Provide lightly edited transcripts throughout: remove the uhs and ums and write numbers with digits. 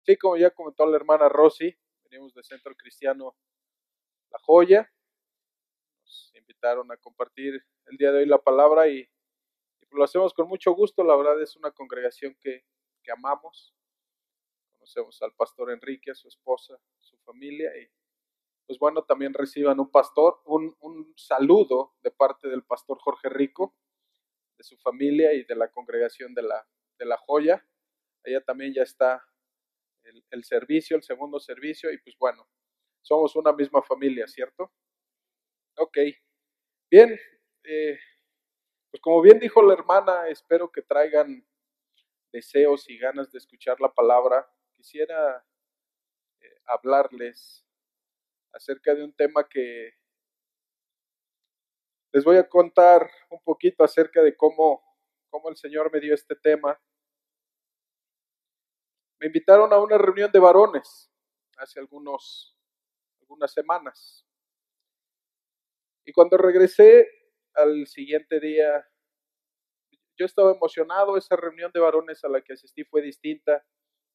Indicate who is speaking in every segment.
Speaker 1: Sí, como ya comentó la hermana Rosy, venimos de Centro Cristiano La Joya. Nos invitaron a compartir el día de hoy la palabra y lo hacemos con mucho gusto. La verdad es una congregación que amamos. Conocemos al pastor Enrique, a su esposa, a su familia y pues bueno, también reciban un saludo de parte del pastor Jorge Rico, de su familia y de la congregación de la Joya. Allá también ya está el servicio, el segundo servicio, y pues bueno, somos una misma familia, ¿cierto? Ok, bien, pues como bien dijo la hermana, espero que traigan deseos y ganas de escuchar la palabra. Quisiera hablarles acerca de un tema que les voy a contar un poquito acerca de cómo el Señor me dio este tema. Me invitaron a una reunión de varones hace algunas semanas. Y cuando regresé al siguiente día, yo estaba emocionado. Esa reunión de varones a la que asistí fue distinta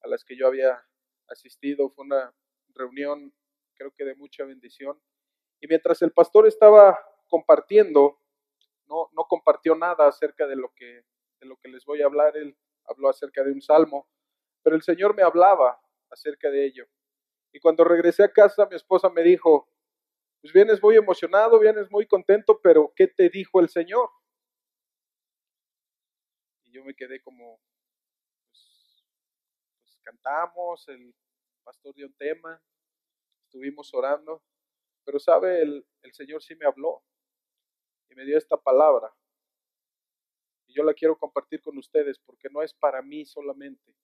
Speaker 1: a las que yo había asistido. Fue una reunión, creo que de mucha bendición. Y mientras el pastor estaba compartiendo, no compartió nada acerca de lo que les voy a hablar. Él habló acerca de un salmo, pero el Señor me hablaba acerca de ello. Y cuando regresé a casa, mi esposa me dijo, pues vienes muy emocionado, vienes muy contento, pero ¿qué te dijo el Señor? Y yo me quedé como, pues cantamos, el pastor dio un tema, estuvimos orando, pero sabe, el Señor sí me habló y me dio esta palabra. Y yo la quiero compartir con ustedes porque no es para mí solamente,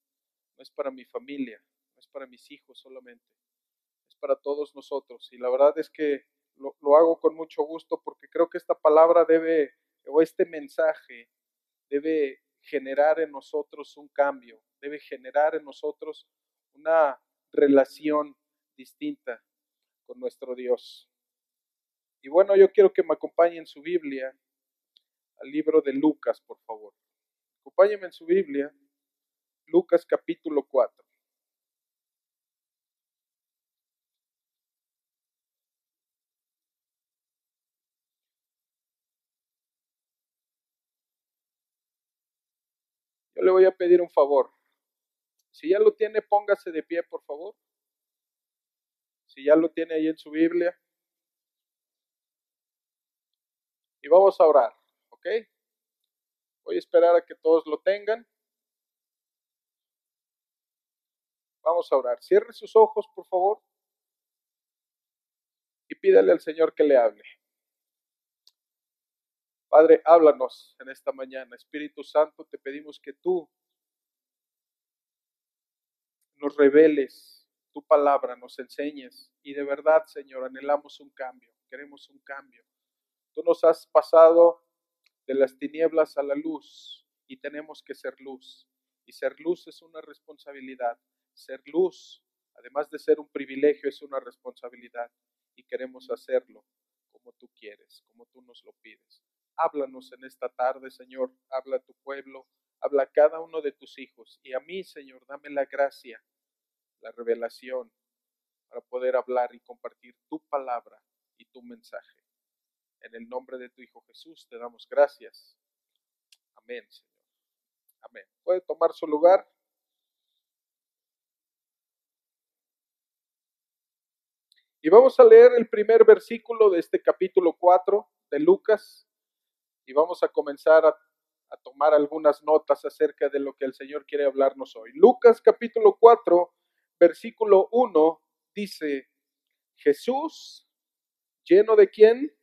Speaker 1: no es para mi familia, no es para mis hijos solamente, es para todos nosotros. Y la verdad es que lo hago con mucho gusto porque creo que esta palabra o este mensaje debe generar en nosotros un cambio, debe generar en nosotros una relación distinta con nuestro Dios. Y bueno, yo quiero que me acompañen en su Biblia al libro de Lucas, por favor. Acompáñenme en su Biblia, Lucas capítulo 4. Yo le voy a pedir un favor. Si ya lo tiene, póngase de pie, por favor. Si ya lo tiene ahí en su Biblia. Y vamos a orar, ¿ok? Voy a esperar a que todos lo tengan. Vamos a orar. Cierre sus ojos, por favor. Y pídale al Señor que le hable. Padre, háblanos en esta mañana. Espíritu Santo, te pedimos que tú nos reveles tu palabra, nos enseñes. Y de verdad, Señor, anhelamos un cambio. Queremos un cambio. Tú nos has pasado de las tinieblas a la luz y tenemos que ser luz. Y ser luz es una responsabilidad. Ser luz, además de ser un privilegio, es una responsabilidad. Y queremos hacerlo como tú quieres, como tú nos lo pides. Háblanos en esta tarde, Señor. Habla a tu pueblo, habla a cada uno de tus hijos. Y a mí, Señor, dame la gracia, la revelación para poder hablar y compartir tu palabra y tu mensaje. En el nombre de tu Hijo Jesús te damos gracias. Amén, Señor. Amén. ¿Puede tomar su lugar? Y vamos a leer el primer versículo de este capítulo 4 de Lucas. Y vamos a comenzar a tomar algunas notas acerca de lo que el Señor quiere hablarnos hoy. Lucas capítulo 4, versículo 1 dice, Jesús, ¿lleno de quién?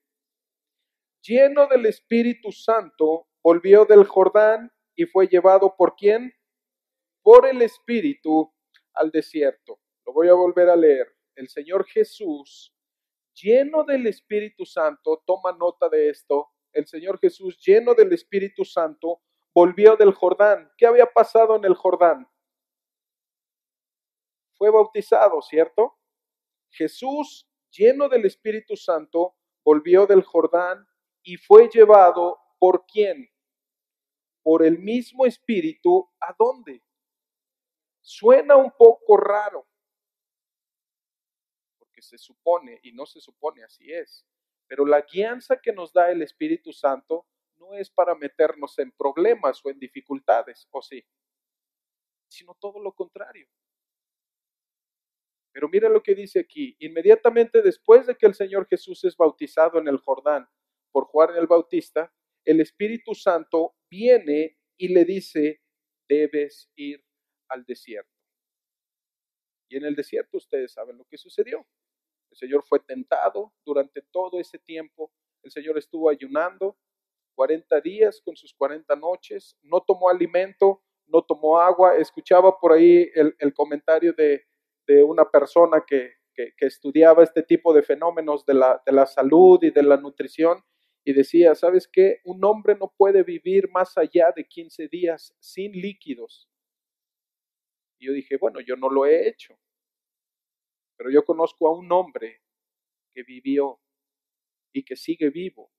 Speaker 1: Lleno del Espíritu Santo, volvió del Jordán y fue llevado ¿por quién? Por el Espíritu al desierto. Lo voy a volver a leer. El Señor Jesús, lleno del Espíritu Santo, toma nota de esto. El Señor Jesús, lleno del Espíritu Santo, volvió del Jordán. ¿Qué había pasado en el Jordán? Fue bautizado, ¿cierto? Jesús, lleno del Espíritu Santo, volvió del Jordán y fue llevado ¿por quién? Por el mismo Espíritu, ¿a dónde? Suena un poco raro, porque se supone, y no se supone, así es, pero la guianza que nos da el Espíritu Santo no es para meternos en problemas o en dificultades, ¿o sí? Sino todo lo contrario. Pero mira lo que dice aquí, inmediatamente después de que el Señor Jesús es bautizado en el Jordán por Juan el Bautista, el Espíritu Santo viene y le dice, debes ir al desierto. Y en el desierto ustedes saben lo que sucedió. El Señor fue tentado durante todo ese tiempo. El Señor estuvo ayunando 40 días con sus 40 noches. No tomó alimento, no tomó agua. Escuchaba por ahí el comentario de una persona que estudiaba este tipo de fenómenos de la salud y de la nutrición. Y decía, ¿sabes qué? Un hombre no puede vivir más allá de 15 días sin líquidos. Y yo dije, bueno, yo no lo he hecho. Pero yo conozco a un hombre que vivió y que sigue vivo,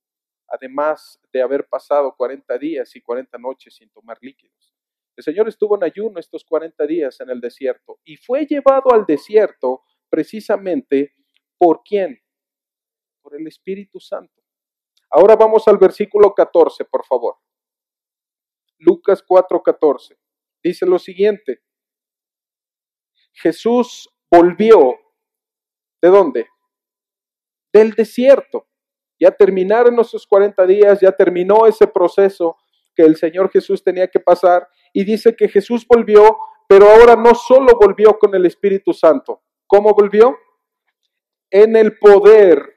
Speaker 1: además de haber pasado 40 días y 40 noches sin tomar líquidos. El Señor estuvo en ayuno estos 40 días en el desierto y fue llevado al desierto precisamente ¿por quién? Por el Espíritu Santo. Ahora vamos al versículo 14, por favor. Lucas 4:14. Dice lo siguiente. Jesús volvió. ¿De dónde? Del desierto. Ya terminaron esos 40 días, ya terminó ese proceso que el Señor Jesús tenía que pasar. Y dice que Jesús volvió, pero ahora no solo volvió con el Espíritu Santo. ¿Cómo volvió? En el poder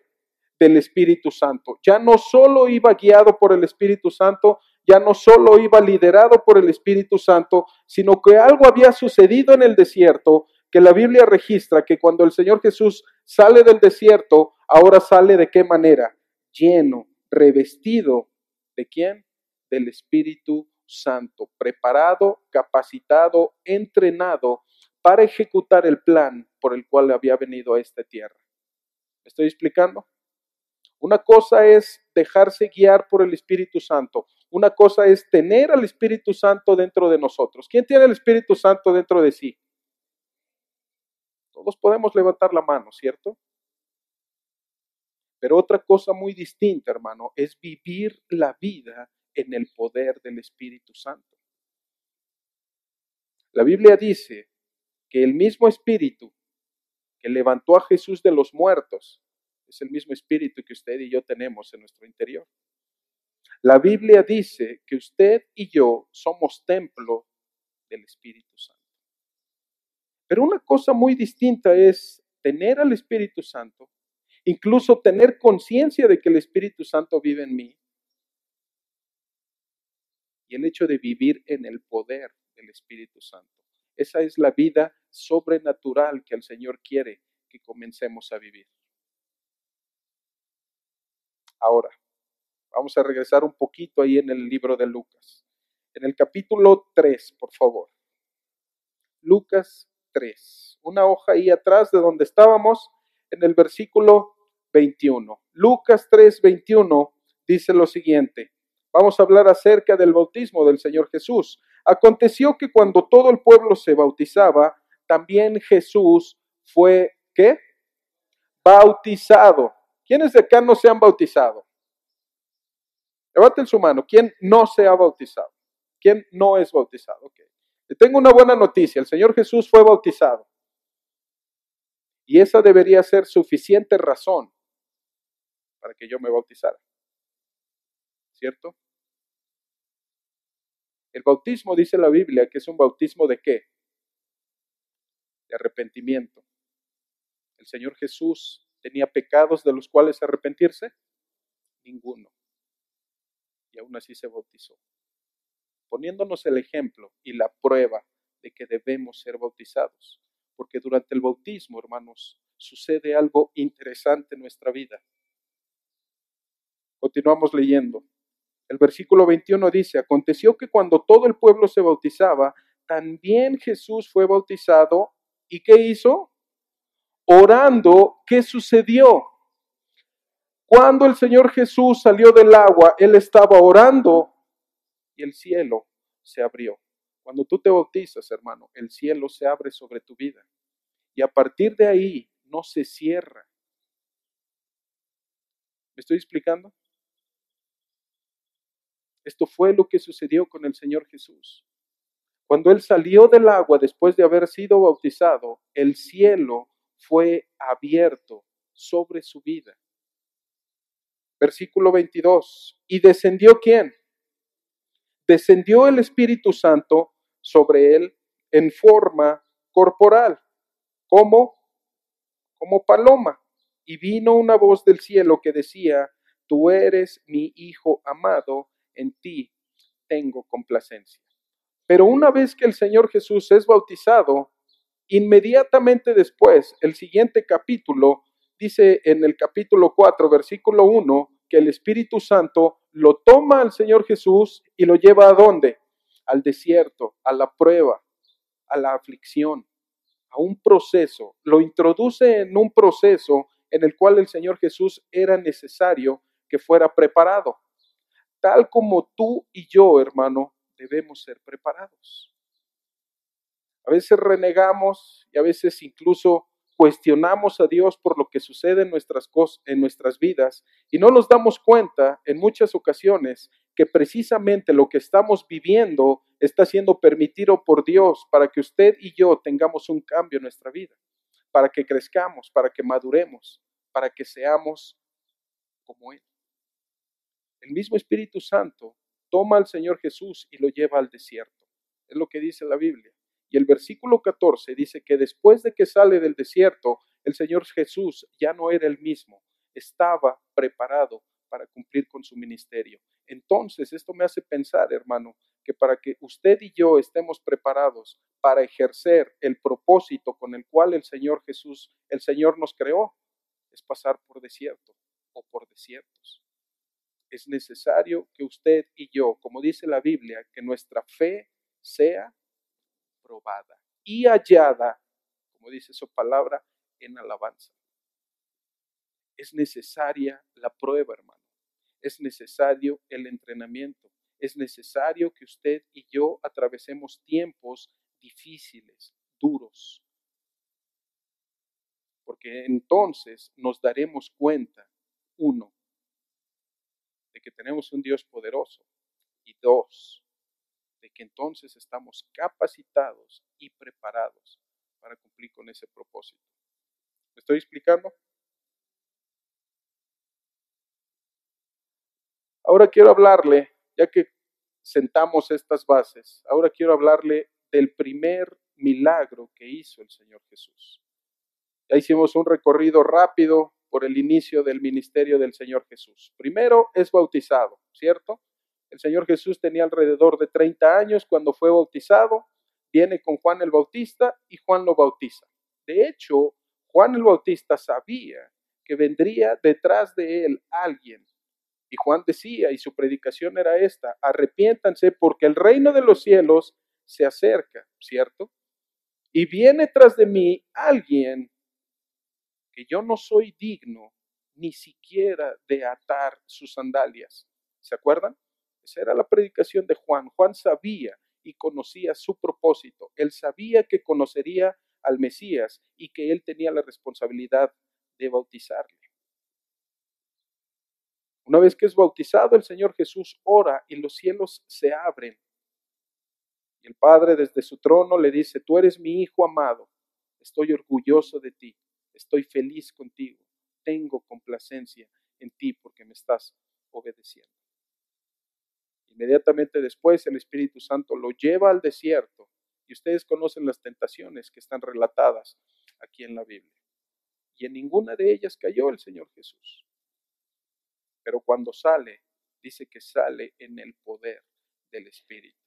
Speaker 1: del Espíritu Santo. Ya no solo iba guiado por el Espíritu Santo, ya no solo iba liderado por el Espíritu Santo, sino que algo había sucedido en el desierto, que la Biblia registra que cuando el Señor Jesús sale del desierto, ahora sale ¿de qué manera? Lleno, revestido, ¿de quién? Del Espíritu Santo, preparado, capacitado, entrenado para ejecutar el plan por el cual había venido a esta tierra. ¿Me estoy explicando? Una cosa es dejarse guiar por el Espíritu Santo. Una cosa es tener al Espíritu Santo dentro de nosotros. ¿Quién tiene el Espíritu Santo dentro de sí? Todos podemos levantar la mano, ¿cierto? Pero otra cosa muy distinta, hermano, es vivir la vida en el poder del Espíritu Santo. La Biblia dice que el mismo Espíritu que levantó a Jesús de los muertos es el mismo Espíritu que usted y yo tenemos en nuestro interior. La Biblia dice que usted y yo somos templo del Espíritu Santo. Pero una cosa muy distinta es tener al Espíritu Santo, incluso tener conciencia de que el Espíritu Santo vive en mí, y el hecho de vivir en el poder del Espíritu Santo. Esa es la vida sobrenatural que el Señor quiere que comencemos a vivir. Ahora, vamos a regresar un poquito ahí en el libro de Lucas. En el capítulo 3, por favor. Lucas 3. Una hoja ahí atrás de donde estábamos, en el versículo 21. Lucas 3, 21 dice lo siguiente. Vamos a hablar acerca del bautismo del Señor Jesús. Aconteció que cuando todo el pueblo se bautizaba, también Jesús fue, ¿qué? Bautizado. ¿Quiénes de acá no se han bautizado? Levanten su mano. ¿Quién no se ha bautizado? ¿Quién no es bautizado? Okay. Le tengo una buena noticia. El Señor Jesús fue bautizado. Y esa debería ser suficiente razón para que yo me bautizara. ¿Cierto? El bautismo, dice la Biblia, que es un bautismo ¿de qué? De arrepentimiento. ¿El Señor Jesús tenía pecados de los cuales arrepentirse? Ninguno. Y aún así se bautizó, poniéndonos el ejemplo y la prueba de que debemos ser bautizados. Porque durante el bautismo, hermanos, sucede algo interesante en nuestra vida. Continuamos leyendo. El versículo 21 dice, aconteció que cuando todo el pueblo se bautizaba, también Jesús fue bautizado. ¿Y qué hizo? Orando. ¿Qué sucedió? Cuando el Señor Jesús salió del agua, Él estaba orando y el cielo se abrió. Cuando tú te bautizas, hermano, el cielo se abre sobre tu vida. Y a partir de ahí no se cierra. ¿Me estoy explicando? Esto fue lo que sucedió con el Señor Jesús. Cuando Él salió del agua después de haber sido bautizado, el cielo fue abierto sobre su vida. Versículo 22. ¿Y descendió quién? Descendió el Espíritu Santo sobre Él en forma corporal. ¿Cómo? Como paloma. Y vino una voz del cielo que decía: Tú eres mi Hijo amado, en ti tengo complacencia. Pero una vez que el Señor Jesús es bautizado, inmediatamente después, el siguiente capítulo, dice en el capítulo 4, versículo 1, que el Espíritu Santo lo toma al Señor Jesús y lo lleva ¿a dónde? Al desierto, a la prueba, a la aflicción, a un proceso. Lo introduce en un proceso en el cual el Señor Jesús era necesario que fuera preparado. Tal como tú y yo, hermano, debemos ser preparados. A veces renegamos y a veces incluso cuestionamos a Dios por lo que sucede en nuestras vidas y no nos damos cuenta en muchas ocasiones que precisamente lo que estamos viviendo está siendo permitido por Dios para que usted y yo tengamos un cambio en nuestra vida, para que crezcamos, para que maduremos, para que seamos como Él. El mismo Espíritu Santo toma al Señor Jesús y lo lleva al desierto. Es lo que dice la Biblia. Y el versículo 14 dice que después de que sale del desierto, el Señor Jesús ya no era el mismo, estaba preparado para cumplir con su ministerio. Entonces, esto me hace pensar, hermano, que para que usted y yo estemos preparados para ejercer el propósito con el cual el Señor Jesús, el Señor nos creó, es pasar por desierto o por desiertos. Es necesario que usted y yo, como dice la Biblia, que nuestra fe sea probada y hallada, como dice su palabra, en alabanza. Es necesaria la prueba, hermano. Es necesario el entrenamiento. Es necesario que usted y yo atravesemos tiempos difíciles, duros. Porque entonces nos daremos cuenta, uno, de que tenemos un Dios poderoso y dos, de que entonces estamos capacitados y preparados para cumplir con ese propósito. ¿Me estoy explicando? Ahora quiero hablarle, ya que sentamos estas bases, ahora quiero hablarle del primer milagro que hizo el Señor Jesús. Ya hicimos un recorrido rápido por el inicio del ministerio del Señor Jesús. Primero es bautizado, ¿cierto? El Señor Jesús tenía alrededor de 30 años cuando fue bautizado, viene con Juan el Bautista y Juan lo bautiza. De hecho, Juan el Bautista sabía que vendría detrás de él alguien. Y Juan decía, y su predicación era esta: arrepiéntanse porque el reino de los cielos se acerca, ¿cierto? Y viene tras de mí alguien que yo no soy digno ni siquiera de atar sus sandalias. ¿Se acuerdan? Esa era la predicación de Juan. Juan sabía y conocía su propósito. Él sabía que conocería al Mesías y que él tenía la responsabilidad de bautizarle. Una vez que es bautizado, el Señor Jesús ora y los cielos se abren. Y el Padre desde su trono le dice: Tú eres mi Hijo amado, estoy orgulloso de ti, estoy feliz contigo, tengo complacencia en ti porque me estás obedeciendo. Inmediatamente después el Espíritu Santo lo lleva al desierto y ustedes conocen las tentaciones que están relatadas aquí en la Biblia. Y en ninguna de ellas cayó el Señor Jesús. Pero cuando sale, dice que sale en el poder del Espíritu.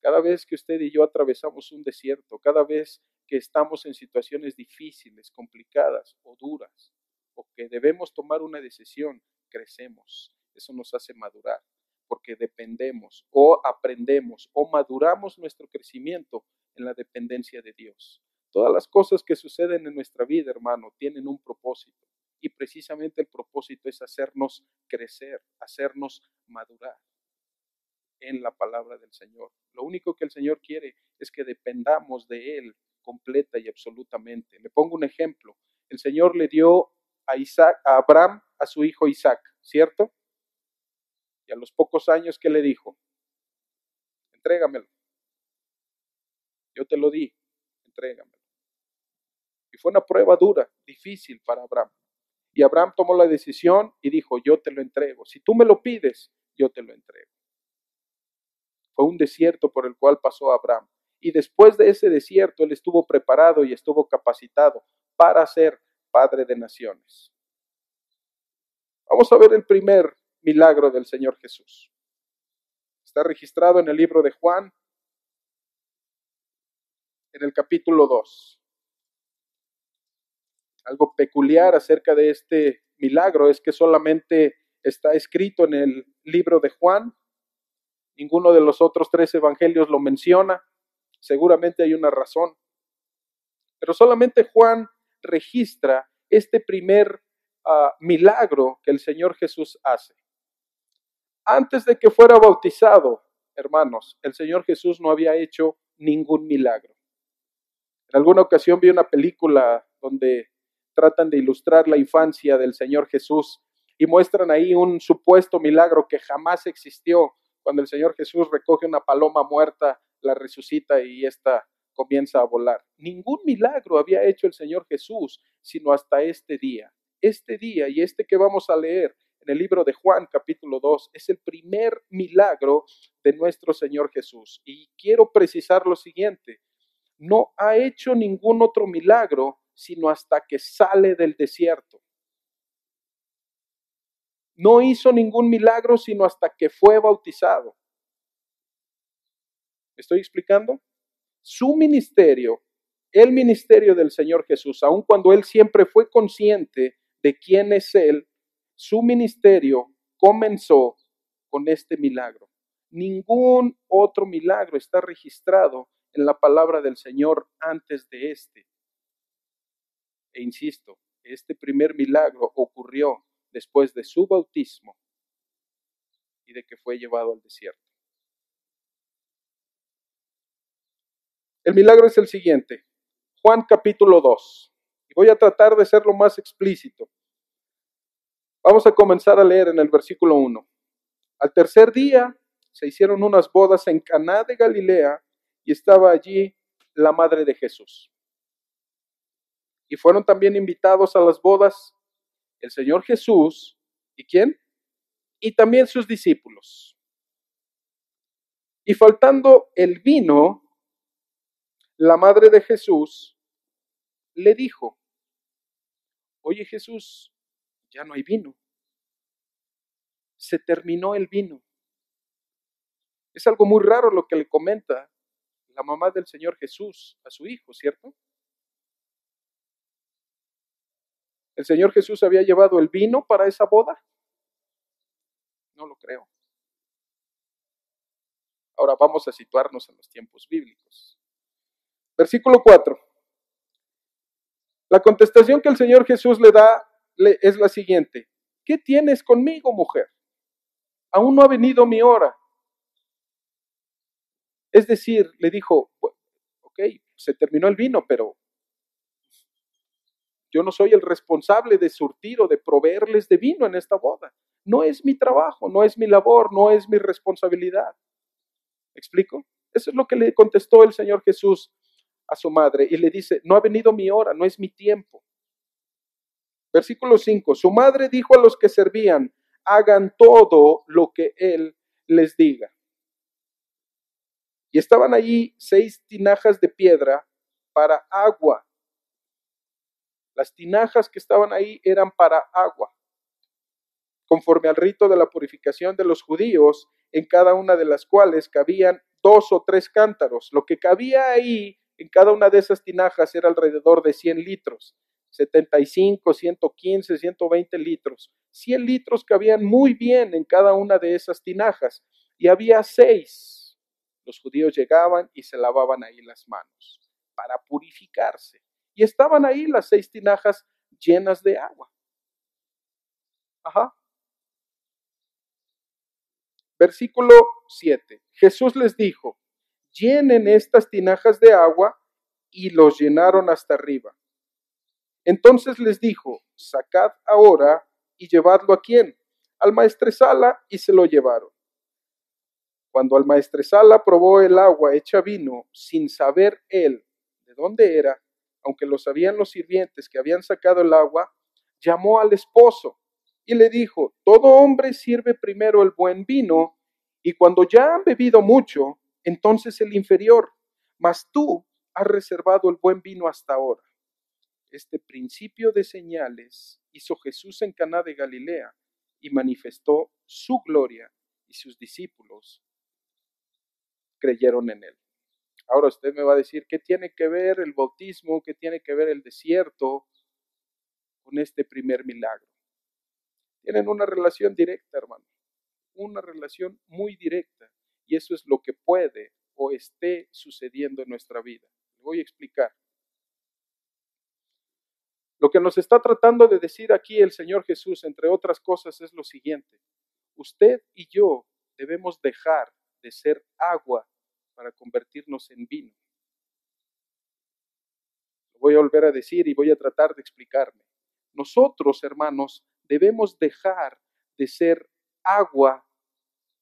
Speaker 1: Cada vez que usted y yo atravesamos un desierto, cada vez que estamos en situaciones difíciles, complicadas o duras, o que debemos tomar una decisión, crecemos. Eso nos hace madurar, porque dependemos o aprendemos o maduramos nuestro crecimiento en la dependencia de Dios. Todas las cosas que suceden en nuestra vida, hermano, tienen un propósito. Y precisamente el propósito es hacernos crecer, hacernos madurar. en la palabra del Señor. Lo único que el Señor quiere es que dependamos de Él completa y absolutamente. Le pongo un ejemplo. El Señor le dio a Abraham a su hijo Isaac, ¿cierto? Y a los pocos años, ¿qué le dijo? Entrégamelo. Yo te lo di, entrégamelo. Y fue una prueba dura, difícil para Abraham. Y Abraham tomó la decisión y dijo, yo te lo entrego. Si tú me lo pides, yo te lo entrego. Fue un desierto por el cual pasó Abraham. Y después de ese desierto, él estuvo preparado y estuvo capacitado para ser padre de naciones. Vamos a ver el primer milagro del Señor Jesús. Está registrado en el libro de Juan, en el capítulo 2. Algo peculiar acerca de este milagro es que solamente está escrito en el libro de Juan. Ninguno de los otros 3 evangelios lo menciona. Seguramente hay una razón. Pero solamente Juan registra este primer milagro que el Señor Jesús hace. Antes de que fuera bautizado, hermanos, el Señor Jesús no había hecho ningún milagro. En alguna ocasión vi una película donde tratan de ilustrar la infancia del Señor Jesús y muestran ahí un supuesto milagro que jamás existió, cuando el Señor Jesús recoge una paloma muerta, la resucita y ésta comienza a volar. Ningún milagro había hecho el Señor Jesús, sino hasta este día. Este día y este que vamos a leer en el libro de Juan, capítulo 2, es el primer milagro de nuestro Señor Jesús. Y quiero precisar lo siguiente: no ha hecho ningún otro milagro sino hasta que sale del desierto. No hizo ningún milagro sino hasta que fue bautizado. ¿Me estoy explicando? Su ministerio, el ministerio del Señor Jesús, aun cuando Él siempre fue consciente de quién es Él, su ministerio comenzó con este milagro. Ningún otro milagro está registrado en la palabra del Señor antes de este. E insisto, este primer milagro ocurrió después de su bautismo y de que fue llevado al desierto. El milagro es el siguiente. Juan capítulo 2. Y voy a tratar de ser lo más explícito. Vamos a comenzar a leer en el versículo 1. Al tercer día se hicieron unas bodas en Caná de Galilea y estaba allí la madre de Jesús. Y fueron también invitados a las bodas el Señor Jesús, ¿y quién? Y también sus discípulos. Y faltando el vino, la madre de Jesús le dijo, oye Jesús, ya no hay vino. Se terminó el vino. Es algo muy raro lo que le comenta la mamá del Señor Jesús a su hijo, ¿cierto? ¿El Señor Jesús había llevado el vino para esa boda? No lo creo. Ahora vamos a situarnos en los tiempos bíblicos. Versículo 4. La contestación que el Señor Jesús le da es la siguiente. ¿Qué tienes conmigo, mujer? Aún no ha venido mi hora. Es decir, le dijo, ok, se terminó el vino, pero yo no soy el responsable de surtir o de proveerles de vino en esta boda. No es mi trabajo, no es mi labor, no es mi responsabilidad. ¿Me explico? Eso es lo que le contestó el Señor Jesús a su madre y le dice, no ha venido mi hora, no es mi tiempo. Versículo 5, su madre dijo a los que servían, hagan todo lo que él les diga. Y estaban allí 6 tinajas de piedra para agua. Las tinajas que estaban ahí eran para agua. Conforme al rito de la purificación de los judíos, en cada una de las cuales cabían 2 o 3 cántaros. Lo que cabía ahí en cada una de esas tinajas era alrededor de 100 litros. 75, 115, 120 litros. 100 litros cabían muy bien en cada una de esas tinajas. Y había 6. Los judíos llegaban y se lavaban ahí las manos para purificarse. Y estaban ahí las 6 tinajas llenas de agua. Ajá. Versículo 7. Jesús les dijo, llenen estas tinajas de agua, y los llenaron hasta arriba. Entonces les dijo, sacad ahora y llevadlo ¿a quién? Al maestresala, y se lo llevaron. Cuando al maestresala probó el agua hecha vino, sin saber él de dónde era, aunque lo sabían los sirvientes que habían sacado el agua, llamó al esposo y le dijo, todo hombre sirve primero el buen vino, y cuando ya han bebido mucho, entonces el inferior, mas tú has reservado el buen vino hasta ahora. Este principio de señales hizo Jesús en Caná de Galilea y manifestó su gloria, y sus discípulos creyeron en él. Ahora usted me va a decir, ¿qué tiene que ver el bautismo, qué tiene que ver el desierto con este primer milagro? Tienen una relación directa, hermano, una relación muy directa, y eso es lo que puede o esté sucediendo en nuestra vida. Le voy a explicar. Lo que nos está tratando de decir aquí el Señor Jesús, entre otras cosas, es lo siguiente. Usted y yo debemos dejar de ser agua para convertirnos en vino. Lo voy a volver a decir y voy a tratar de explicarme. Nosotros, hermanos, debemos dejar de ser agua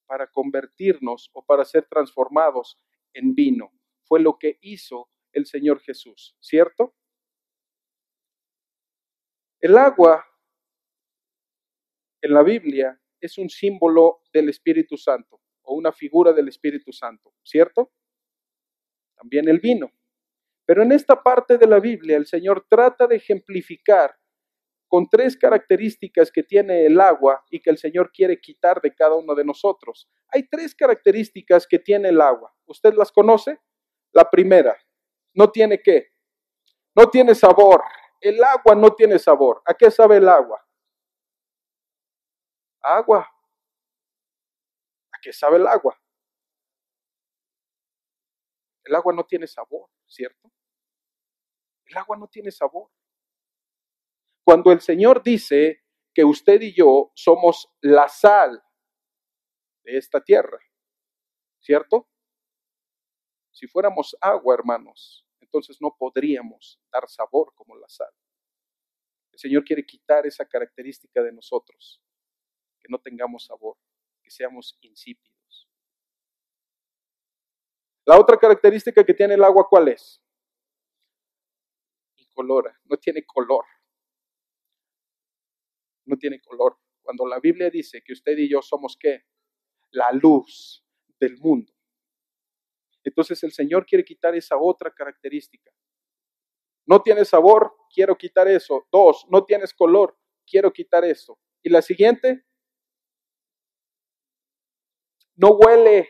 Speaker 1: para convertirnos o para ser transformados en vino. Fue lo que hizo el Señor Jesús, ¿cierto? El agua en la Biblia es un símbolo del Espíritu Santo o una figura del Espíritu Santo, ¿cierto? También el vino. Pero en esta parte de la Biblia el Señor trata de ejemplificar con tres características que tiene el agua y que el Señor quiere quitar de cada uno de nosotros. Hay tres características que tiene el agua. ¿Usted las conoce? La primera, no tiene ¿qué? No tiene sabor. El agua no tiene sabor. ¿A qué sabe el agua? Agua. ¿A qué sabe el agua? El agua no tiene sabor, ¿cierto? El agua no tiene sabor. Cuando el Señor dice que usted y yo somos la sal de esta tierra, ¿cierto? Si fuéramos agua, hermanos, entonces no podríamos dar sabor como la sal. El Señor quiere quitar esa característica de nosotros, que no tengamos sabor, que seamos insípidos. La otra característica que tiene el agua, ¿cuál es? Incolora, no tiene color. No tiene color. Cuando la Biblia dice que usted y yo somos ¿qué? La luz del mundo. Entonces el Señor quiere quitar esa otra característica. No tienes sabor, quiero quitar eso. 2, no tienes color, quiero quitar eso. Y la siguiente, no huele.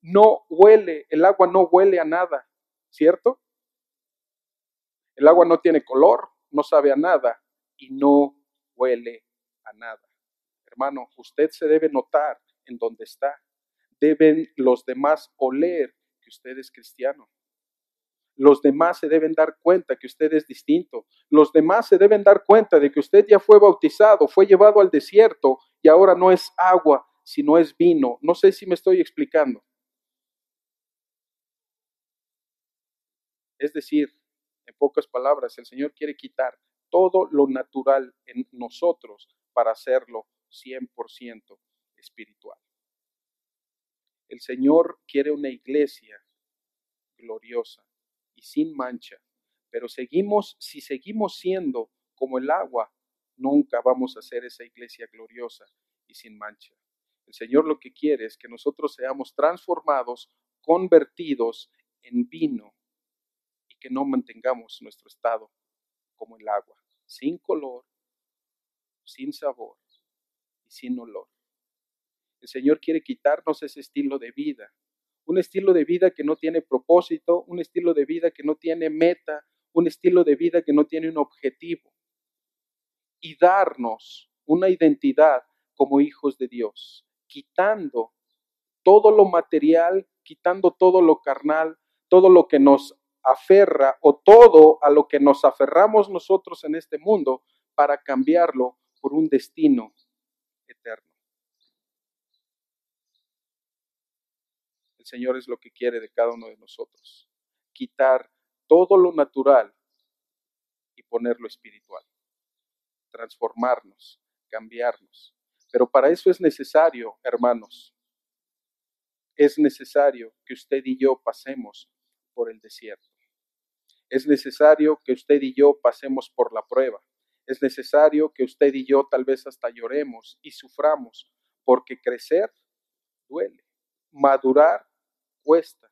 Speaker 1: No huele. El agua no huele a nada, ¿cierto? El agua no tiene color, no sabe a nada y no huele a nada. Hermano, usted se debe notar en donde está. Deben los demás oler que usted es cristiano. Los demás se deben dar cuenta que usted es distinto. Los demás se deben dar cuenta de que usted ya fue bautizado, fue llevado al desierto y ahora no es agua, sino es vino. No sé si me estoy explicando. Es decir, en pocas palabras, el Señor quiere quitar todo lo natural en nosotros para hacerlo 100% espiritual. El Señor quiere una iglesia gloriosa y sin mancha, pero si seguimos siendo como el agua, nunca vamos a ser esa iglesia gloriosa y sin mancha. El Señor lo que quiere es que nosotros seamos transformados, convertidos en vino y que no mantengamos nuestro estado como el agua, sin color, sin sabor y sin olor. El Señor quiere quitarnos ese estilo de vida, un estilo de vida que no tiene propósito, un estilo de vida que no tiene meta, un estilo de vida que no tiene un objetivo, y darnos una identidad como hijos de Dios, quitando todo lo material, quitando todo lo carnal, todo lo que nos aferra o todo a lo que nos aferramos nosotros en este mundo para cambiarlo por un destino eterno. El Señor es lo que quiere de cada uno de nosotros. Quitar todo lo natural y ponerlo espiritual. Transformarnos, cambiarnos. Pero para eso es necesario, hermanos, es necesario que usted y yo pasemos por el desierto. Es necesario que usted y yo pasemos por la prueba. Es necesario que usted y yo tal vez hasta lloremos y suframos, porque crecer duele, madurar cuesta.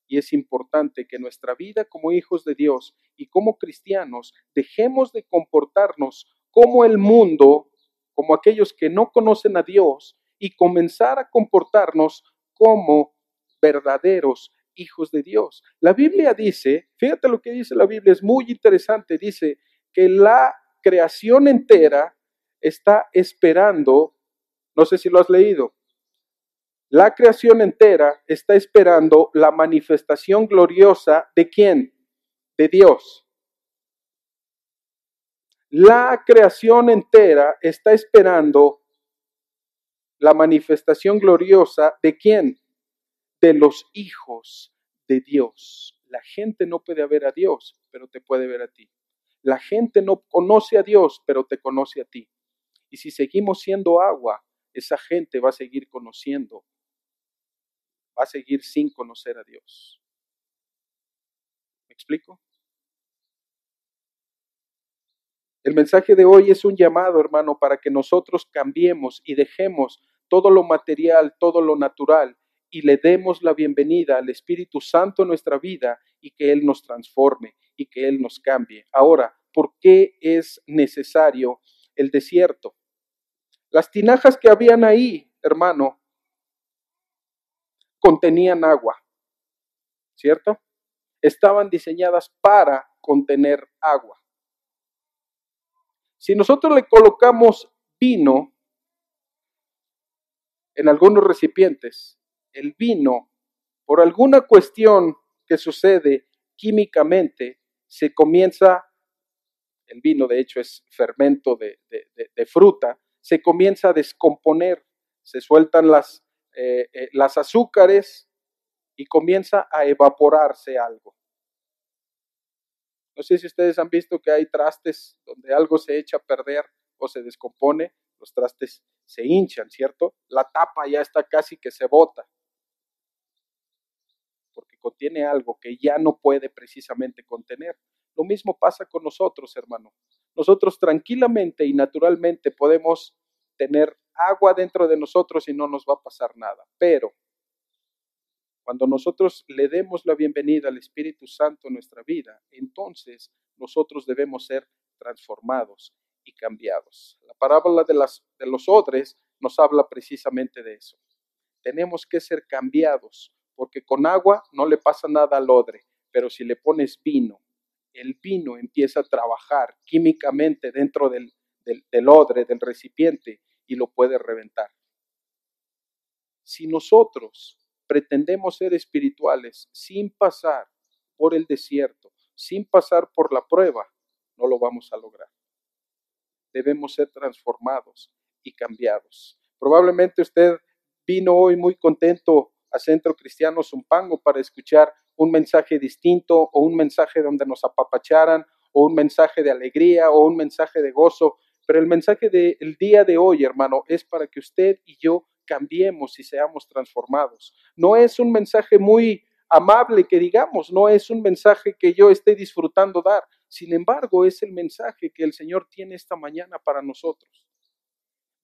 Speaker 1: Y es importante que nuestra vida como hijos de Dios y como cristianos dejemos de comportarnos como el mundo, como aquellos que no conocen a Dios, y comenzar a comportarnos como verdaderos hijos de Dios. La Biblia dice, fíjate lo que dice la Biblia, es muy interesante, dice que la creación entera está esperando, no sé si lo has leído, la creación entera está esperando la manifestación gloriosa ¿de quién? De Dios. La creación entera está esperando la manifestación gloriosa ¿de quién? De los hijos de Dios. La gente no puede ver a Dios, pero te puede ver a ti. La gente no conoce a Dios, pero te conoce a ti. Y si seguimos siendo agua, esa gente va a seguir conociendo, va a seguir sin conocer a Dios. ¿Me explico? El mensaje de hoy es un llamado, hermano, para que nosotros cambiemos y dejemos todo lo material, todo lo natural, y le demos la bienvenida al Espíritu Santo en nuestra vida y que Él nos transforme y que Él nos cambie. Ahora, ¿por qué es necesario el desierto? Las tinajas que habían ahí, hermano, contenían agua, ¿cierto? Estaban diseñadas para contener agua. Si nosotros le colocamos vino en algunos recipientes, el vino, por alguna cuestión que sucede químicamente, se comienza, el vino de hecho es fermento de fruta, se comienza a descomponer, se sueltan las azúcares y comienza a evaporarse algo. No sé si ustedes han visto que hay trastes donde algo se echa a perder o se descompone, los trastes se hinchan, ¿cierto? La tapa ya está casi que se bota, porque contiene algo que ya no puede precisamente contener. Lo mismo pasa con nosotros, hermano. Nosotros tranquilamente y naturalmente podemos tener agua dentro de nosotros y no nos va a pasar nada, pero cuando nosotros le demos la bienvenida al Espíritu Santo en nuestra vida, entonces nosotros debemos ser transformados y cambiados. La parábola de los odres nos habla precisamente de eso. Tenemos que ser cambiados, porque con agua no le pasa nada al odre, pero si le pones vino, el vino empieza a trabajar químicamente dentro del odre, del recipiente, y lo puede reventar. Si nosotros pretendemos ser espirituales sin pasar por el desierto, sin pasar por la prueba, no lo vamos a lograr. Debemos ser transformados y cambiados. Probablemente usted vino hoy muy contento a Centro Cristiano Zumpango para escuchar un mensaje distinto o un mensaje donde nos apapacharan o un mensaje de alegría o un mensaje de gozo, pero el mensaje del día de hoy, hermano, es para que usted y yo cambiemos y seamos transformados. No es un mensaje muy amable que digamos, no es un mensaje que yo esté disfrutando dar. Sin embargo, es el mensaje que el Señor tiene esta mañana para nosotros.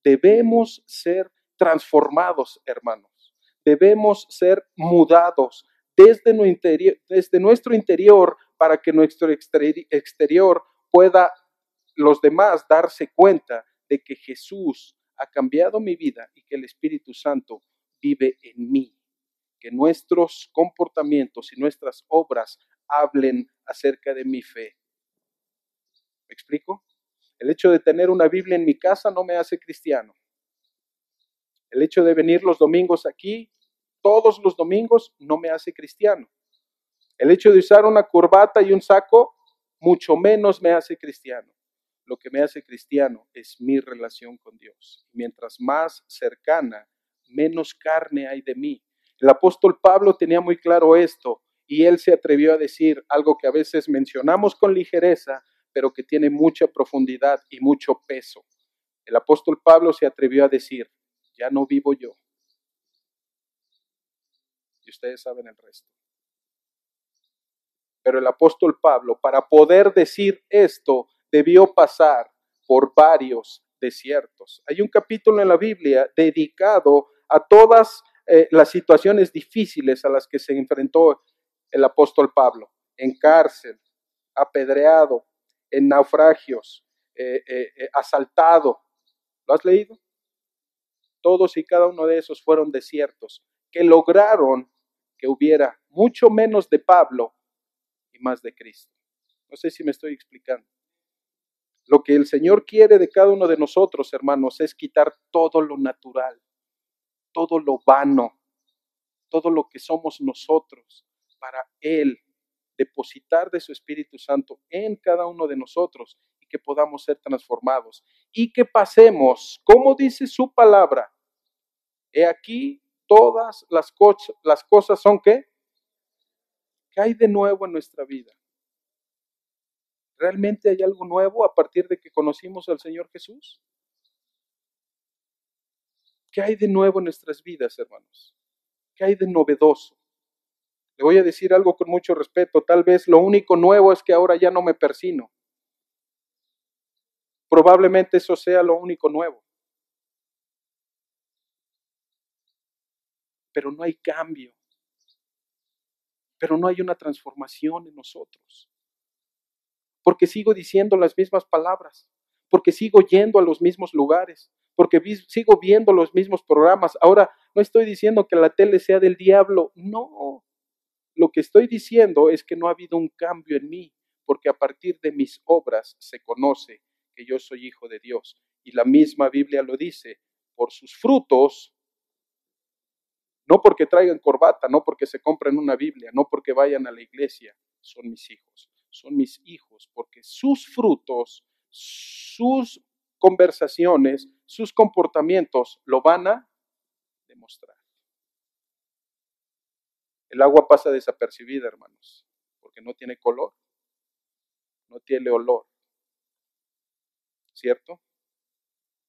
Speaker 1: Debemos ser transformados, hermanos. Debemos ser mudados desde nuestro interior para que nuestro exterior pueda los demás darse cuenta de que Jesús ha cambiado mi vida y que el Espíritu Santo vive en mí. Que nuestros comportamientos y nuestras obras hablen acerca de mi fe. ¿Me explico? El hecho de tener una Biblia en mi casa no me hace cristiano. El hecho de venir los domingos aquí, todos los domingos, no me hace cristiano. El hecho de usar una corbata y un saco, mucho menos me hace cristiano. Lo que me hace cristiano es mi relación con Dios. Mientras más cercana, menos carne hay de mí. El apóstol Pablo tenía muy claro esto y él se atrevió a decir algo que a veces mencionamos con ligereza, pero que tiene mucha profundidad y mucho peso. El apóstol Pablo se atrevió a decir, ya no vivo yo. Y ustedes saben el resto. Pero el apóstol Pablo, para poder decir esto, debió pasar por varios desiertos. Hay un capítulo en la Biblia dedicado a todas las situaciones difíciles a las que se enfrentó el apóstol Pablo, en cárcel, apedreado, en naufragios, asaltado. ¿Lo has leído? Todos y cada uno de esos fueron desiertos que lograron que hubiera mucho menos de Pablo y más de Cristo. No sé si me estoy explicando. Lo que el Señor quiere de cada uno de nosotros, hermanos, es quitar todo lo natural, todo lo vano, todo lo que somos nosotros, para Él depositar de su Espíritu Santo en cada uno de nosotros y que podamos ser transformados y que pasemos, como dice su palabra, he aquí todas las cosas son ¿qué? ¿Qué hay de nuevo en nuestra vida? ¿Realmente hay algo nuevo a partir de que conocimos al Señor Jesús? ¿Qué hay de nuevo en nuestras vidas, hermanos? ¿Qué hay de novedoso? Le voy a decir algo con mucho respeto. Tal vez lo único nuevo es que ahora ya no me persino. Probablemente eso sea lo único nuevo. Pero no hay cambio. Pero no hay una transformación en nosotros. Porque sigo diciendo las mismas palabras. Porque sigo yendo a los mismos lugares. Porque sigo viendo los mismos programas. Ahora, no estoy diciendo que la tele sea del diablo. No. Lo que estoy diciendo es que no ha habido un cambio en mí. Porque a partir de mis obras se conoce que yo soy hijo de Dios. Y la misma Biblia lo dice. Por sus frutos, no porque traigan corbata, no porque se compren una Biblia, no porque vayan a la iglesia, son mis hijos. Son mis hijos porque sus frutos, sus conversaciones, sus comportamientos lo van a demostrar. El agua pasa desapercibida, hermanos, porque no tiene color, no tiene olor, ¿cierto?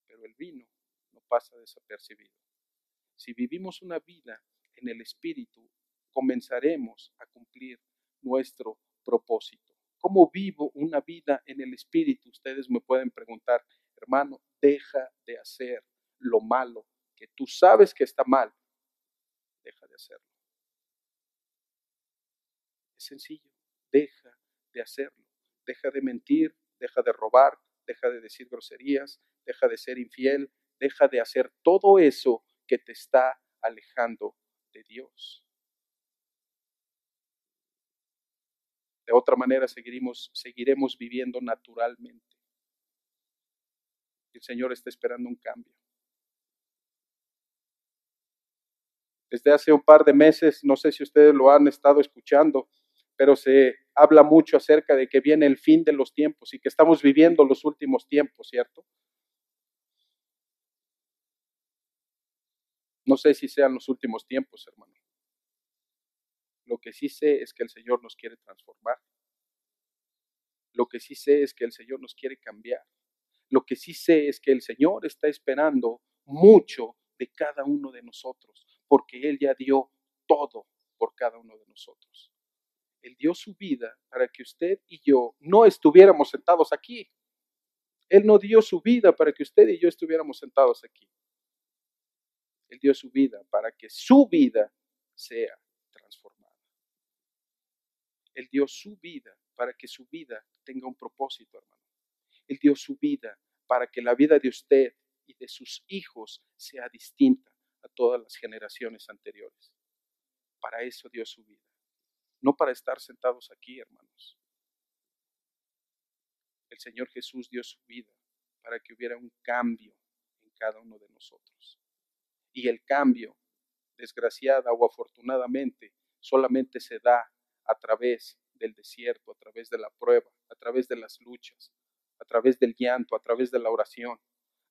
Speaker 1: Pero el vino no pasa desapercibido. Si vivimos una vida en el Espíritu, comenzaremos a cumplir nuestro propósito. ¿Cómo vivo una vida en el Espíritu? Ustedes me pueden preguntar, hermano, deja de hacer lo malo, que tú sabes que está mal, deja de hacerlo. Es sencillo, deja de hacerlo, deja de mentir, deja de robar, deja de decir groserías, deja de ser infiel, deja de hacer todo eso que te está alejando de Dios. De otra manera seguiremos viviendo naturalmente. El Señor está esperando un cambio. Desde hace un par de meses, no sé si ustedes lo han estado escuchando, pero se habla mucho acerca de que viene el fin de los tiempos y que estamos viviendo los últimos tiempos, ¿cierto? No sé si sean los últimos tiempos, hermano. Lo que sí sé es que el Señor nos quiere transformar. Lo que sí sé es que el Señor nos quiere cambiar. Lo que sí sé es que el Señor está esperando mucho de cada uno de nosotros, porque Él ya dio todo por cada uno de nosotros. Él dio su vida para que usted y yo no estuviéramos sentados aquí. Él no dio su vida para que usted y yo estuviéramos sentados aquí. Él dio su vida para que su vida sea transformada. Él dio su vida para que su vida tenga un propósito, hermano. Él dio su vida para que la vida de usted y de sus hijos sea distinta a todas las generaciones anteriores. Para eso dio su vida. No para estar sentados aquí, hermanos. El Señor Jesús dio su vida para que hubiera un cambio en cada uno de nosotros. Y el cambio, desgraciada o afortunadamente, solamente se da a través del desierto, a través de la prueba, a través de las luchas, a través del llanto, a través de la oración,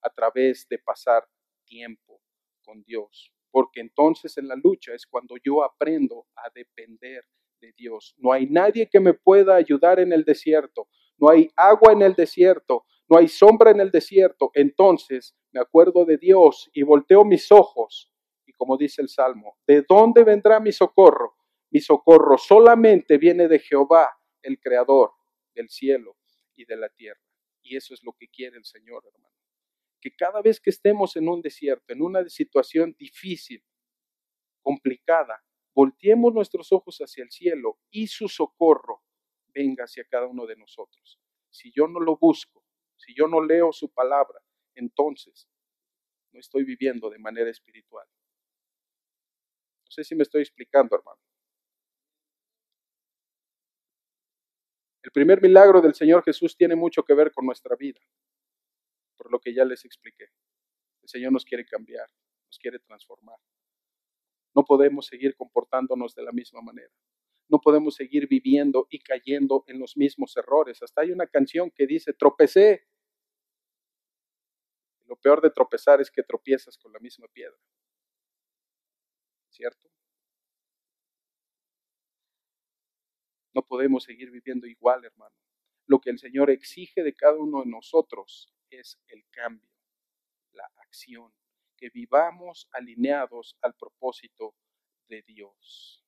Speaker 1: a través de pasar tiempo con Dios. porque entonces en la lucha es cuando yo aprendo a depender de Dios. No hay nadie que me pueda ayudar en el desierto, no hay agua en el desierto, no hay sombra en el desierto. Entonces me acuerdo de Dios y volteo mis ojos y como dice el Salmo, ¿de dónde vendrá mi socorro? Mi socorro solamente viene de Jehová, el Creador del cielo y de la tierra. Y eso es lo que quiere el Señor, hermano. Que cada vez que estemos en un desierto, en una situación difícil, complicada, volteemos nuestros ojos hacia el cielo y su socorro venga hacia cada uno de nosotros. Si yo no lo busco, si yo no leo su palabra, entonces no estoy viviendo de manera espiritual. No sé si me estoy explicando, hermano. El primer milagro del Señor Jesús tiene mucho que ver con nuestra vida, por lo que ya les expliqué. El Señor nos quiere cambiar, nos quiere transformar. No podemos seguir comportándonos de la misma manera. No podemos seguir viviendo y cayendo en los mismos errores. Hasta hay una canción que dice, tropecé. Lo peor de tropezar es que tropiezas con la misma piedra. ¿Cierto? No podemos seguir viviendo igual, hermano. Lo que el Señor exige de cada uno de nosotros es el cambio, la acción, que vivamos alineados al propósito de Dios.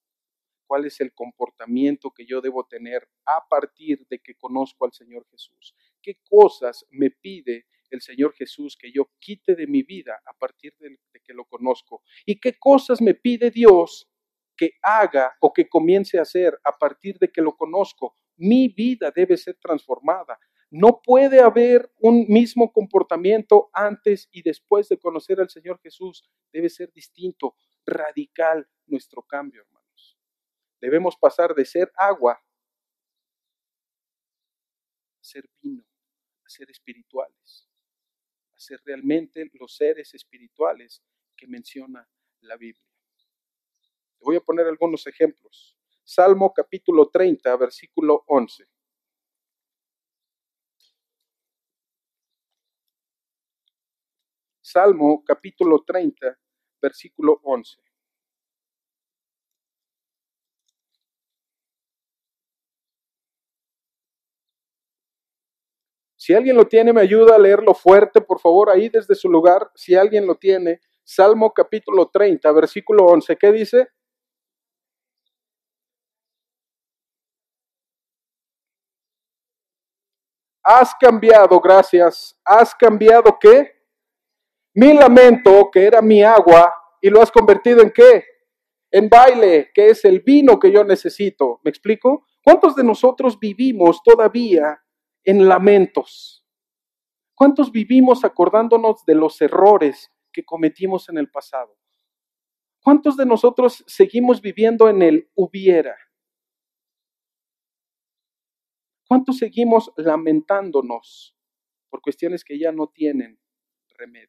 Speaker 1: ¿Cuál es el comportamiento que yo debo tener a partir de que conozco al Señor Jesús? ¿Qué cosas me pide el Señor Jesús que yo quite de mi vida a partir de que lo conozco? ¿Y qué cosas me pide Dios que haga o que comience a hacer a partir de que lo conozco? Mi vida debe ser transformada. No puede haber un mismo comportamiento antes y después de conocer al Señor Jesús. Debe ser distinto, radical nuestro cambio, hermanos. Debemos pasar de ser agua a ser vino, a ser espirituales, a ser realmente los seres espirituales que menciona la Biblia. Te voy a poner algunos ejemplos. Salmo capítulo 30, versículo 11. Salmo capítulo 30, versículo 11. Si alguien lo tiene, me ayuda a leerlo fuerte, por favor, ahí desde su lugar. Si alguien lo tiene, Salmo capítulo 30, versículo 11. ¿Qué dice? Has cambiado, gracias. ¿Has cambiado qué? Mi lamento, que era mi agua, y lo has convertido en qué? En baile, que es el vino que yo necesito. ¿Me explico? ¿Cuántos de nosotros vivimos todavía en lamentos? ¿Cuántos vivimos acordándonos de los errores que cometimos en el pasado? ¿Cuántos de nosotros seguimos viviendo en el hubiera? ¿Cuántos seguimos lamentándonos por cuestiones que ya no tienen remedio?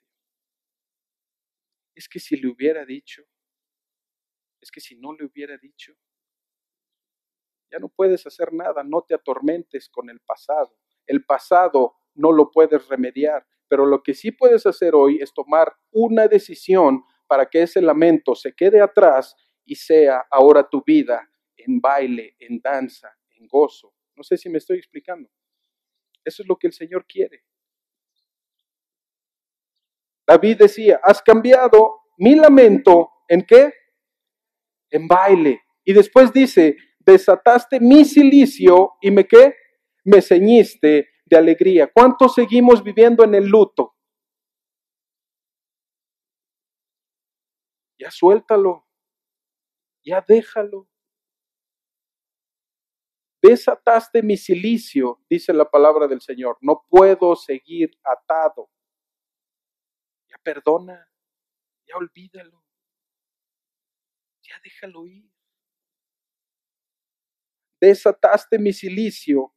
Speaker 1: Es que si le hubiera dicho, es que si no le hubiera dicho, ya no puedes hacer nada, no te atormentes con el pasado. El pasado no lo puedes remediar, pero lo que sí puedes hacer hoy es tomar una decisión para que ese lamento se quede atrás y sea ahora tu vida en baile, en danza, en gozo. No sé si me estoy explicando. Eso es lo que el Señor quiere. David decía, has cambiado mi lamento, ¿en qué? En baile. Y después dice, desataste mi cilicio y me qué? Me ceñiste de alegría. ¿Cuántos seguimos viviendo en el luto? Ya suéltalo, ya déjalo. Desataste mi cilicio, dice la palabra del Señor. No puedo seguir atado. Ya perdona, ya olvídalo, ya déjalo ir. Desataste mi cilicio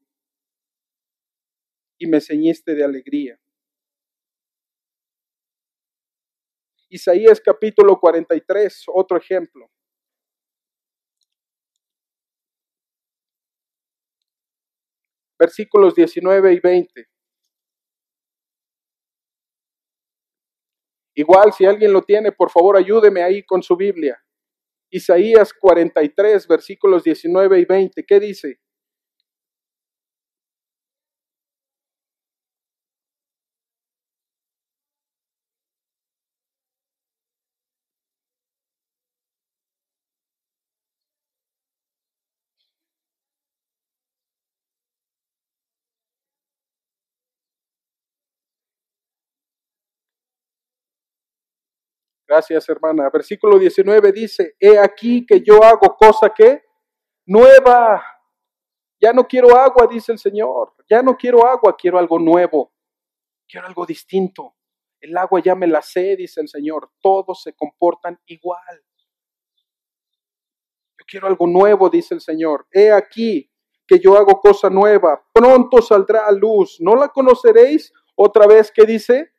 Speaker 1: y me ceñiste de alegría. Isaías capítulo 43, otro ejemplo. Versículos 19 y 20. Igual, si alguien lo tiene, por favor, ayúdeme ahí con su Biblia. Isaías 43, versículos 19 y 20. ¿Qué dice? Gracias, hermana. Versículo 19 dice, he aquí que yo hago cosa que nueva. Ya no quiero agua, dice el Señor. Ya no quiero agua, quiero algo nuevo. Quiero algo distinto. El agua ya me la sé, dice el Señor. Todos se comportan igual. Yo quiero algo nuevo, dice el Señor. He aquí que yo hago cosa nueva. Pronto saldrá a luz. ¿No la conoceréis? Otra vez, ¿qué dice?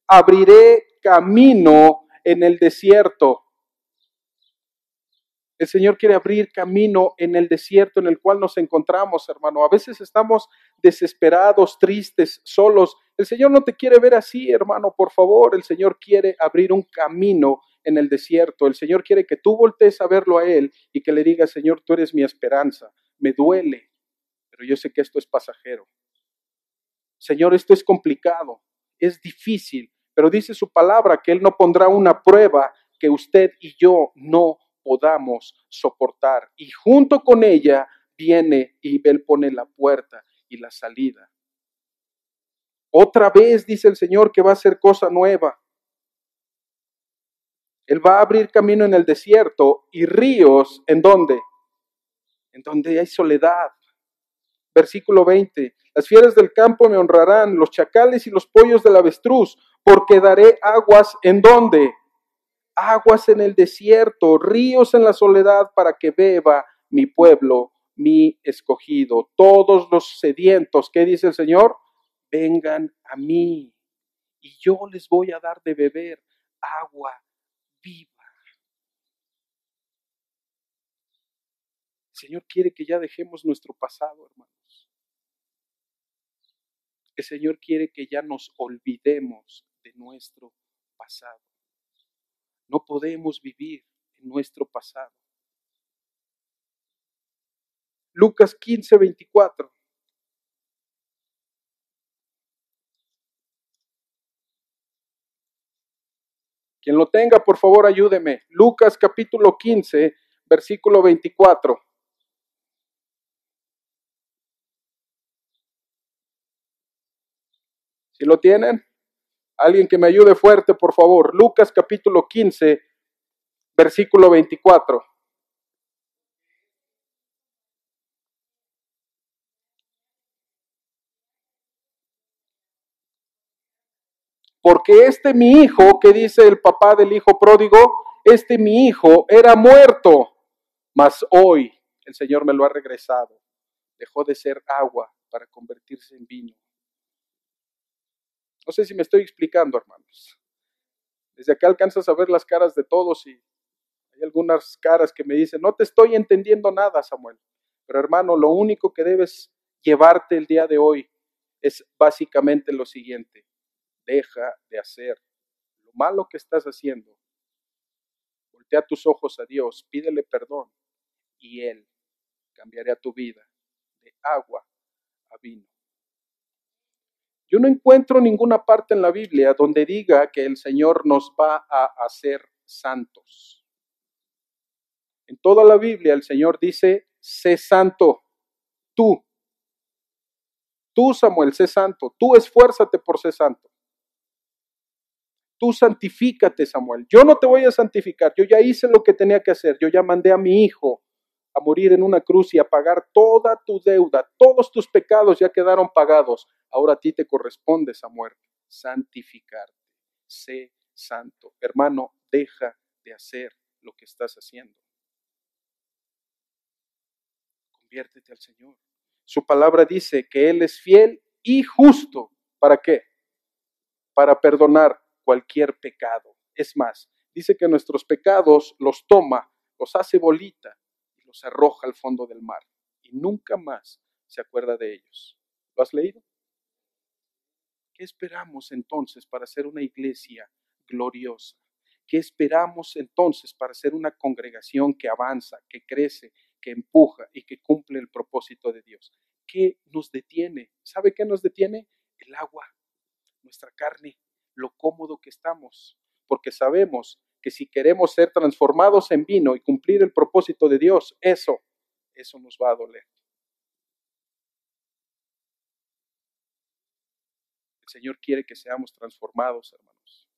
Speaker 1: Abriré camino en el desierto. El Señor quiere abrir camino en el desierto en el cual nos encontramos, hermano. A veces estamos desesperados, tristes, solos. El Señor no te quiere ver así, hermano, por favor. El Señor quiere abrir un camino en el desierto. El Señor quiere que tú voltees a verlo a Él y que le digas, Señor, tú eres mi esperanza. Me duele, pero yo sé que esto es pasajero. Señor, esto es complicado, es difícil, pero dice su palabra que Él no pondrá una prueba que usted y yo no podamos soportar. Y junto con ella viene y Él pone la puerta y la salida. Otra vez dice el Señor que va a hacer cosa nueva. Él va a abrir camino en el desierto y ríos, ¿en dónde? En donde hay soledad. Versículo 20. Las fieras del campo me honrarán, los chacales y los pollos del avestruz, porque daré aguas ¿en dónde? Aguas en el desierto, ríos en la soledad para que beba mi pueblo, mi escogido. Todos los sedientos, ¿qué dice el Señor? Vengan a mí y yo les voy a dar de beber agua viva. El Señor quiere que ya dejemos nuestro pasado, hermanos. El Señor quiere que ya nos olvidemos de nuestro pasado. No podemos vivir en nuestro pasado. Lucas 15, 24. Quien lo tenga, por favor, ayúdeme. Lucas capítulo 15, versículo 24. Si lo tienen, alguien que me ayude fuerte, por favor. Lucas capítulo 15, versículo 24. Porque mi hijo, que dice el papá del hijo pródigo, mi hijo era muerto, mas hoy el Señor me lo ha regresado. Dejó de ser agua para convertirse en vino. No sé si me estoy explicando, hermanos. Desde acá alcanzas a ver las caras de todos y hay algunas caras que me dicen, no te estoy entendiendo nada, Samuel. Pero hermano, lo único que debes llevarte el día de hoy es básicamente lo siguiente. Deja de hacer lo malo que estás haciendo. Voltea tus ojos a Dios, pídele perdón y Él cambiará tu vida de agua a vino. Yo no encuentro ninguna parte en la Biblia donde diga que el Señor nos va a hacer santos. En toda la Biblia el Señor dice, sé santo, tú. Tú, Samuel, sé santo. Tú esfuérzate por ser santo. Tú santifícate, Samuel. Yo no te voy a santificar. Yo ya hice lo que tenía que hacer. Yo ya mandé a mi hijo a morir en una cruz y a pagar toda tu deuda. Todos tus pecados ya quedaron pagados. Ahora a ti te corresponde, Samuel, santificarte. Sé santo. Hermano, deja de hacer lo que estás haciendo. Conviértete al Señor. Su palabra dice que Él es fiel y justo. ¿Para qué? Para perdonar cualquier pecado. Es más, dice que nuestros pecados los toma, los hace bolita y los arroja al fondo del mar. Y nunca más se acuerda de ellos. ¿Lo has leído? ¿Qué esperamos entonces para ser una iglesia gloriosa. ¿Qué esperamos entonces para ser una congregación que avanza, que crece, que empuja y que cumple el propósito de Dios? ¿Qué nos detiene? ¿Sabe qué nos detiene? El agua, nuestra carne, lo cómodo que estamos, porque sabemos que si queremos ser transformados en vino y cumplir el propósito de Dios, eso nos va a doler. El Señor quiere que seamos transformados, hermanos.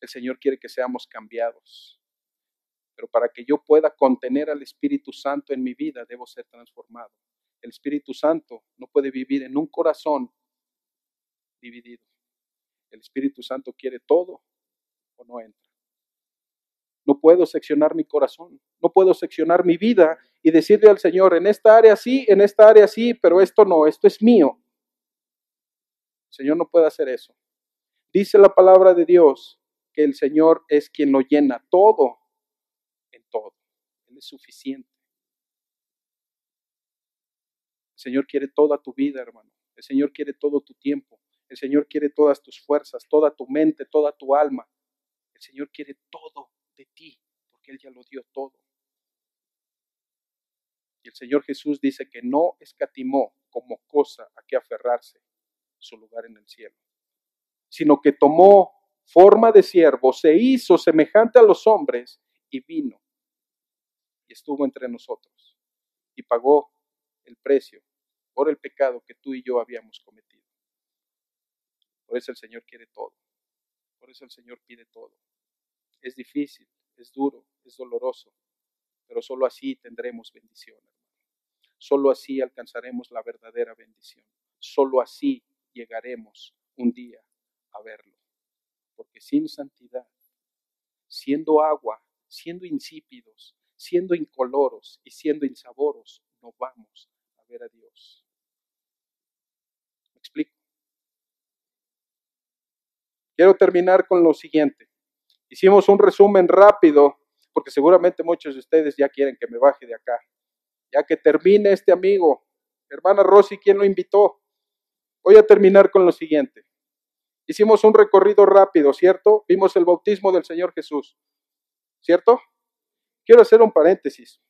Speaker 1: El Señor quiere que seamos cambiados. Pero para que yo pueda contener al Espíritu Santo en mi vida, debo ser transformado. El Espíritu Santo no puede vivir en un corazón dividido. El Espíritu Santo quiere todo o no entra. No puedo seccionar mi corazón, no puedo seccionar mi vida y decirle al Señor, en esta área sí, pero esto no, esto es mío. El Señor no puede hacer eso. Dice la palabra de Dios que el Señor es quien lo llena todo en todo. Él es suficiente. El Señor quiere toda tu vida, hermano. El Señor quiere todo tu tiempo. El Señor quiere todas tus fuerzas, toda tu mente, toda tu alma. El Señor quiere todo de ti, porque Él ya lo dio todo. Y el Señor Jesús dice que no escatimó como cosa a que aferrarse su lugar en el cielo, sino que tomó forma de siervo, se hizo semejante a los hombres y vino y estuvo entre nosotros y pagó el precio por el pecado que tú y yo habíamos cometido. Por eso el Señor quiere todo, por eso el Señor pide todo. Es difícil, es duro, es doloroso, pero solo así tendremos bendición, hermano. Solo así alcanzaremos la verdadera bendición. Solo así llegaremos un día a verlo. Porque sin santidad, siendo agua, siendo insípidos, siendo incoloros y siendo insaboros, no vamos a ver a Dios. ¿Me explico? Quiero terminar con lo siguiente. Hicimos un resumen rápido, porque seguramente muchos de ustedes ya quieren que me baje de acá. Ya que termine este amigo, hermana Rosy, ¿quién lo invitó? Voy a terminar con lo siguiente. Hicimos un recorrido rápido, ¿cierto? Vimos el bautismo del Señor Jesús, ¿cierto? Quiero hacer un paréntesis.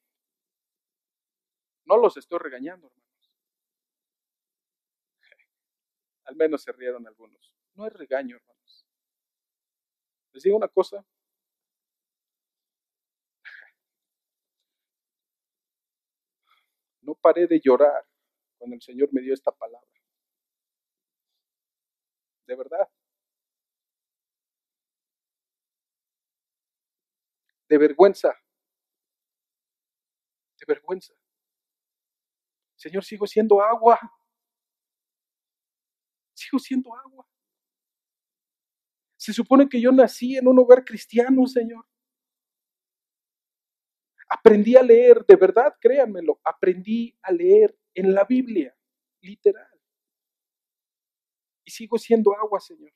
Speaker 1: No los estoy regañando, hermanos. Al menos se rieron algunos. No es regaño, hermanos. Les digo una cosa. No paré de llorar cuando el Señor me dio esta palabra. De verdad. De vergüenza. De vergüenza. Señor, sigo siendo agua. Sigo siendo agua. Se supone que yo nací en un hogar cristiano, Señor. Aprendí a leer, de verdad, créanmelo, aprendí a leer en la Biblia, literal. Y sigo siendo agua, Señor.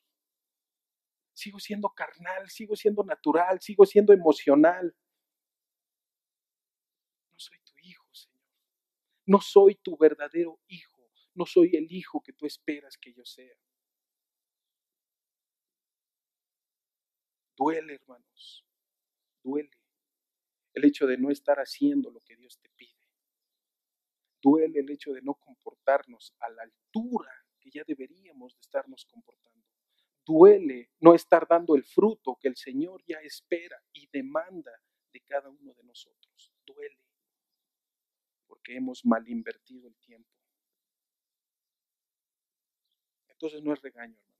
Speaker 1: Sigo siendo carnal, sigo siendo natural, sigo siendo emocional. No soy tu hijo, Señor. No soy tu verdadero hijo. No soy el hijo que tú esperas que yo sea. Duele, hermanos. Duele el hecho de no estar haciendo lo que Dios te pide. Duele el hecho de no comportarnos a la altura que ya deberíamos de estarnos comportando. Duele no estar dando el fruto que el Señor ya espera y demanda de cada uno de nosotros. Duele porque hemos mal invertido el tiempo. Entonces no es regaño, hermano.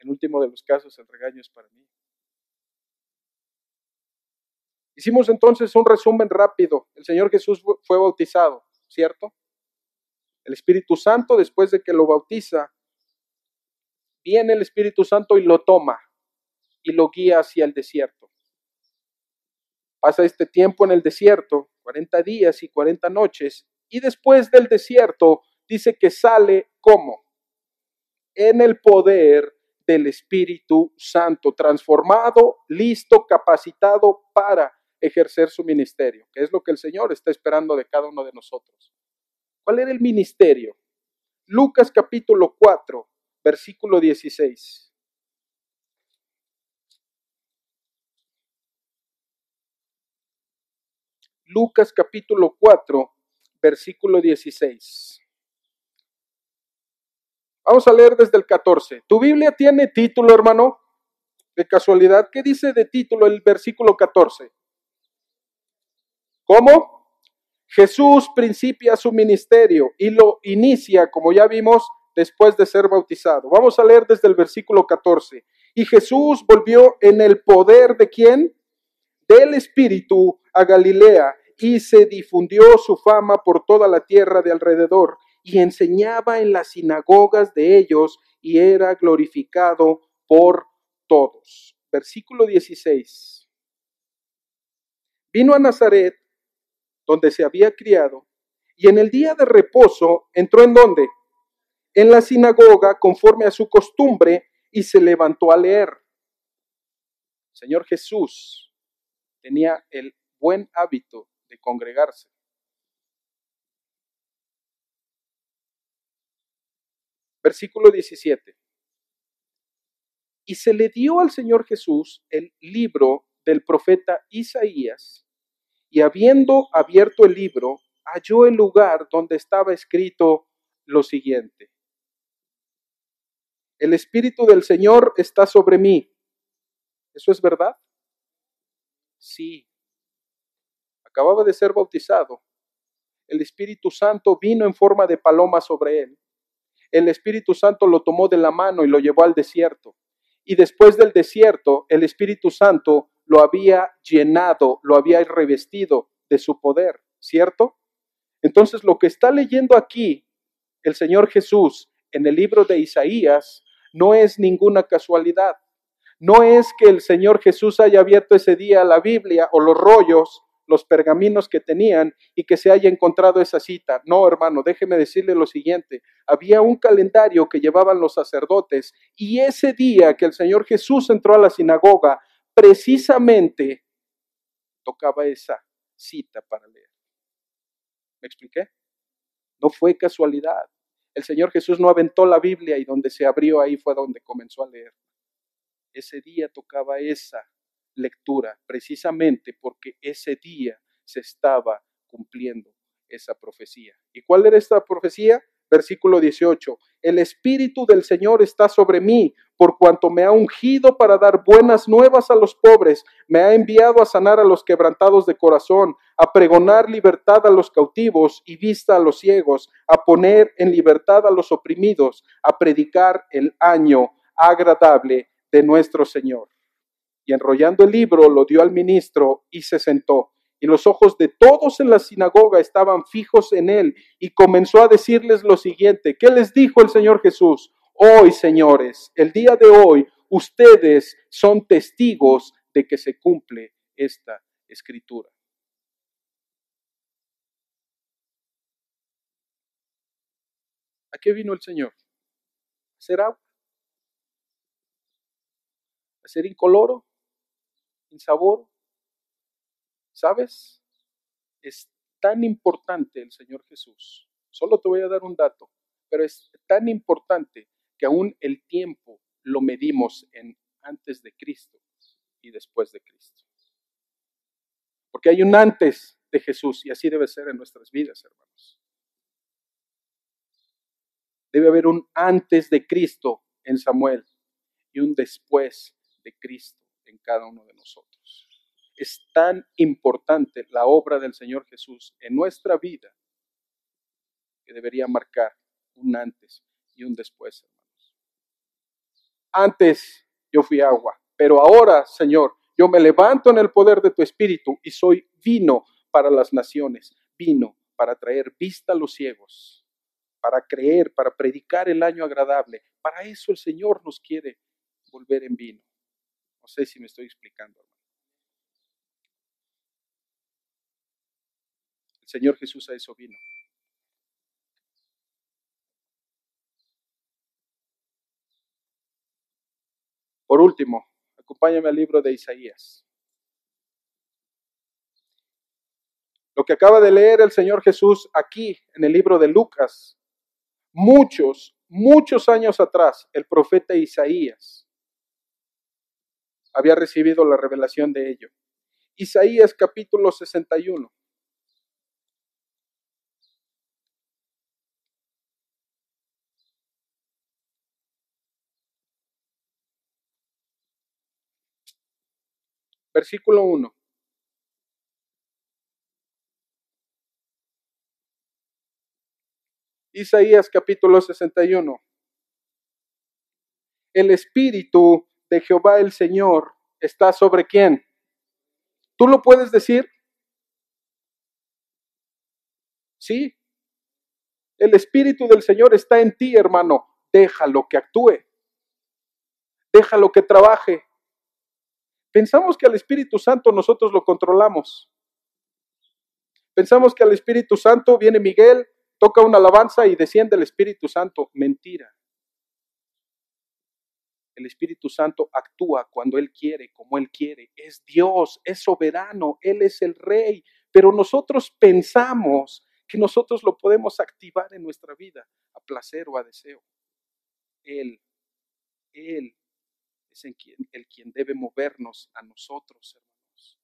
Speaker 1: En último de los casos, el regaño es para mí. Hicimos entonces un resumen rápido. El Señor Jesús fue bautizado, ¿cierto? El Espíritu Santo, después de que lo bautiza, viene el Espíritu Santo y lo toma y lo guía hacia el desierto. Pasa este tiempo en el desierto, 40 días y 40 noches, y después del desierto dice que sale ¿cómo? En el poder del Espíritu Santo, transformado, listo, capacitado para ejercer su ministerio, que es lo que el Señor está esperando de cada uno de nosotros. ¿Cuál era el ministerio? Lucas capítulo 4, versículo 16. Lucas capítulo 4, versículo 16. Vamos a leer desde el 14. ¿Tu Biblia tiene título, hermano? De casualidad, ¿qué dice de título el versículo 14? ¿Cómo? Jesús principia su ministerio y lo inicia, como ya vimos, después de ser bautizado. Vamos a leer desde el versículo 14. Y Jesús volvió en el poder ¿de quién? Del Espíritu a Galilea, y se difundió su fama por toda la tierra de alrededor, y enseñaba en las sinagogas de ellos, y era glorificado por todos. Versículo 16. Vino a Nazaret, donde se había criado, y en el día de reposo entró ¿en dónde? En la sinagoga, conforme a su costumbre, y se levantó a leer. Señor Jesús tenía el buen hábito de congregarse. Versículo 17. Y se le dio al Señor Jesús el libro del profeta Isaías, y habiendo abierto el libro, halló el lugar donde estaba escrito lo siguiente: el Espíritu del Señor está sobre mí. ¿Eso es verdad? Sí. Acababa de ser bautizado. El Espíritu Santo vino en forma de paloma sobre él. El Espíritu Santo lo tomó de la mano y lo llevó al desierto. Y después del desierto, el Espíritu Santo lo había llenado, lo había revestido de su poder, ¿cierto? Entonces, lo que está leyendo aquí el Señor Jesús en el libro de Isaías no es ninguna casualidad. No es que el Señor Jesús haya abierto ese día la Biblia o los rollos, los pergaminos que tenían y que se haya encontrado esa cita. No, hermano, déjeme decirle lo siguiente. Había un calendario que llevaban los sacerdotes y ese día que el Señor Jesús entró a la sinagoga, precisamente tocaba esa cita para leer. ¿Me expliqué? No fue casualidad. El Señor Jesús no aventó la Biblia y donde se abrió ahí fue donde comenzó a leer. Ese día tocaba esa lectura, precisamente porque ese día se estaba cumpliendo esa profecía. ¿Y cuál era esta profecía? Versículo 18. El Espíritu del Señor está sobre mí, por cuanto me ha ungido para dar buenas nuevas a los pobres, me ha enviado a sanar a los quebrantados de corazón, a pregonar libertad a los cautivos y vista a los ciegos, a poner en libertad a los oprimidos, a predicar el año agradable de nuestro Señor. Y enrollando el libro lo dio al ministro y se sentó. Y los ojos de todos en la sinagoga estaban fijos en él y comenzó a decirles lo siguiente. ¿Qué les dijo el Señor Jesús? Hoy, señores, el día de hoy, ustedes son testigos de que se cumple esta escritura. ¿A qué vino el Señor? ¿A hacer agua? ¿A ser incoloro? ¿Insaboro? ¿Sabes? Es tan importante el Señor Jesús. Solo te voy a dar un dato, pero es tan importante que aún el tiempo lo medimos en antes de Cristo y después de Cristo. Porque hay un antes de Jesús y así debe ser en nuestras vidas, hermanos. Debe haber un antes de Cristo en Samuel y un después de Cristo en cada uno de nosotros. Es tan importante la obra del Señor Jesús en nuestra vida que debería marcar un antes y un después, hermanos. Antes yo fui agua, pero ahora, Señor, yo me levanto en el poder de tu Espíritu y soy vino para las naciones, vino para traer vista a los ciegos, para creer, para predicar el año agradable. Para eso el Señor nos quiere volver en vino. No sé si me estoy explicando, hermano. El Señor Jesús a eso vino. Por último, acompáñame al libro de Isaías. Lo que acaba de leer el Señor Jesús aquí en el libro de Lucas, muchos años atrás, el profeta Isaías había recibido la revelación de ello. Isaías capítulo 61. Versículo 1. Isaías capítulo 61. El Espíritu de Jehová el Señor está sobre ¿quién? ¿Tú lo puedes decir? Sí. El Espíritu del Señor está en ti, hermano. Déjalo que actúe. Déjalo que trabaje. Pensamos que al Espíritu Santo nosotros lo controlamos. Pensamos que al Espíritu Santo viene Miguel, toca una alabanza y desciende el Espíritu Santo. Mentira. El Espíritu Santo actúa cuando Él quiere, como Él quiere. Es Dios, es soberano, Él es el Rey. Pero nosotros pensamos que nosotros lo podemos activar en nuestra vida a placer o a deseo. Él es el quien debe movernos a nosotros, hermanos.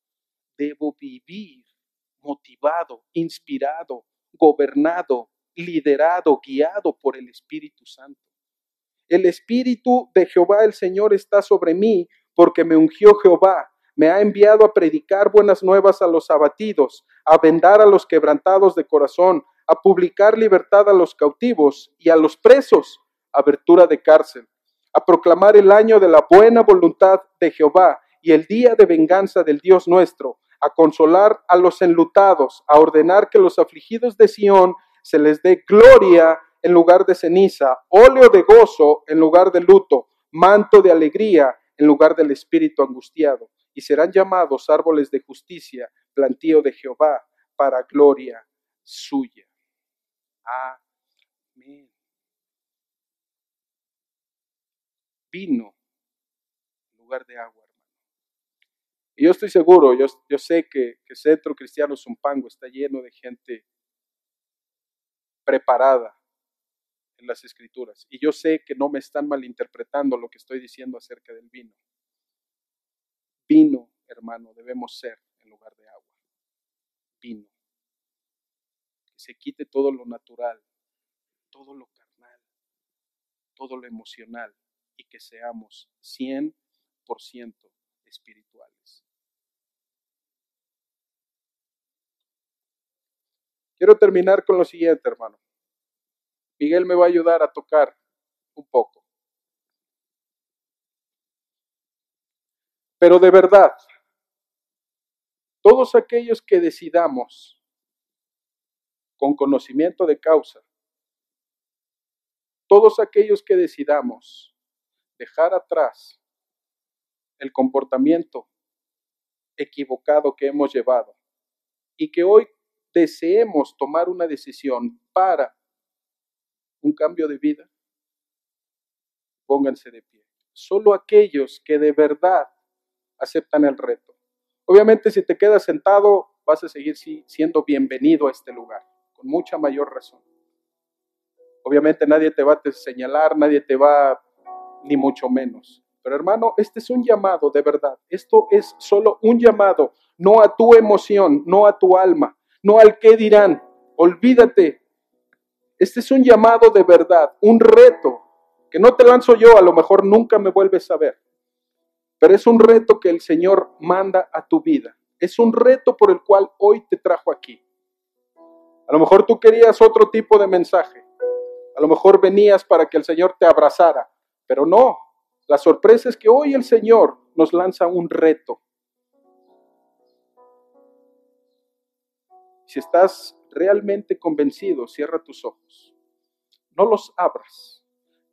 Speaker 1: Debo vivir motivado, inspirado, gobernado, liderado, guiado por el Espíritu Santo. El Espíritu de Jehová el Señor está sobre mí, porque me ungió Jehová. Me ha enviado a predicar buenas nuevas a los abatidos, a vendar a los quebrantados de corazón, a publicar libertad a los cautivos y a los presos, abertura de cárcel, a proclamar el año de la buena voluntad de Jehová y el día de venganza del Dios nuestro, a consolar a los enlutados, a ordenar que los afligidos de Sión se les dé gloria en lugar de ceniza, óleo de gozo en lugar de luto, manto de alegría en lugar del espíritu angustiado, y serán llamados árboles de justicia, plantío de Jehová, para gloria suya. Amén. Vino en lugar de agua, hermano. Y yo estoy seguro, yo sé que Centro Cristiano Zumpango está lleno de gente preparada en las Escrituras. Y yo sé que no me están malinterpretando lo que estoy diciendo acerca del vino. Vino, hermano, debemos ser en lugar de agua. Vino. Que se quite todo lo natural, todo lo carnal, todo lo emocional y que seamos 100% espirituales. Quiero terminar con lo siguiente, hermano. Miguel me va a ayudar a tocar un poco. Pero de verdad, todos aquellos que decidamos con conocimiento de causa, todos aquellos que decidamos dejar atrás el comportamiento equivocado que hemos llevado y que hoy deseemos tomar una decisión para un cambio de vida, pónganse de pie. Solo aquellos que de verdad aceptan el reto. Obviamente, si te quedas sentado, vas a seguir siendo bienvenido a este lugar, con mucha mayor razón. Obviamente nadie te va a señalar, nadie te va, ni mucho menos. Pero hermano, este es un llamado de verdad. Esto es solo un llamado, no a tu emoción, no a tu alma, no al qué dirán. Olvídate. Este es un llamado de verdad, un reto que no te lanzo yo, a lo mejor nunca me vuelves a ver. Pero es un reto que el Señor manda a tu vida. Es un reto por el cual hoy te trajo aquí. A lo mejor tú querías otro tipo de mensaje. A lo mejor venías para que el Señor te abrazara. Pero no. La sorpresa es que hoy el Señor nos lanza un reto. Si estás realmente convencido, cierra tus ojos. No los abras.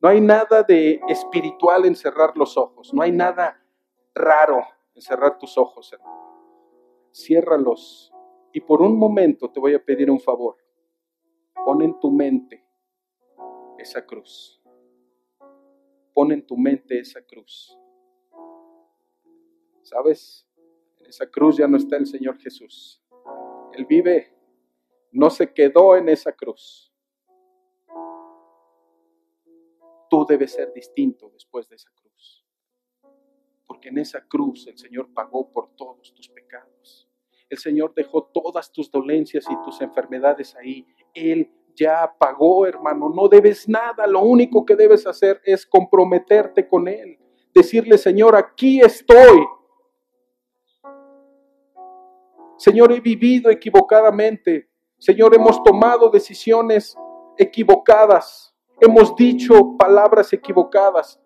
Speaker 1: No hay nada de espiritual en cerrar los ojos. No hay nada raro en cerrar tus ojos, hermano. Ciérralos. Y por un momento te voy a pedir un favor. Pon en tu mente esa cruz. Pon en tu mente esa cruz. ¿Sabes? En esa cruz ya no está el Señor Jesús. Él vive, no se quedó en esa cruz. Tú debes ser distinto después de esa cruz. Porque en esa cruz el Señor pagó por todos tus pecados. El Señor dejó todas tus dolencias y tus enfermedades ahí. Él ya pagó, hermano. No debes nada. Lo único que debes hacer es comprometerte con Él. Decirle, Señor, aquí estoy. Señor, he vivido equivocadamente. Señor, hemos tomado decisiones equivocadas. Hemos dicho palabras equivocadas.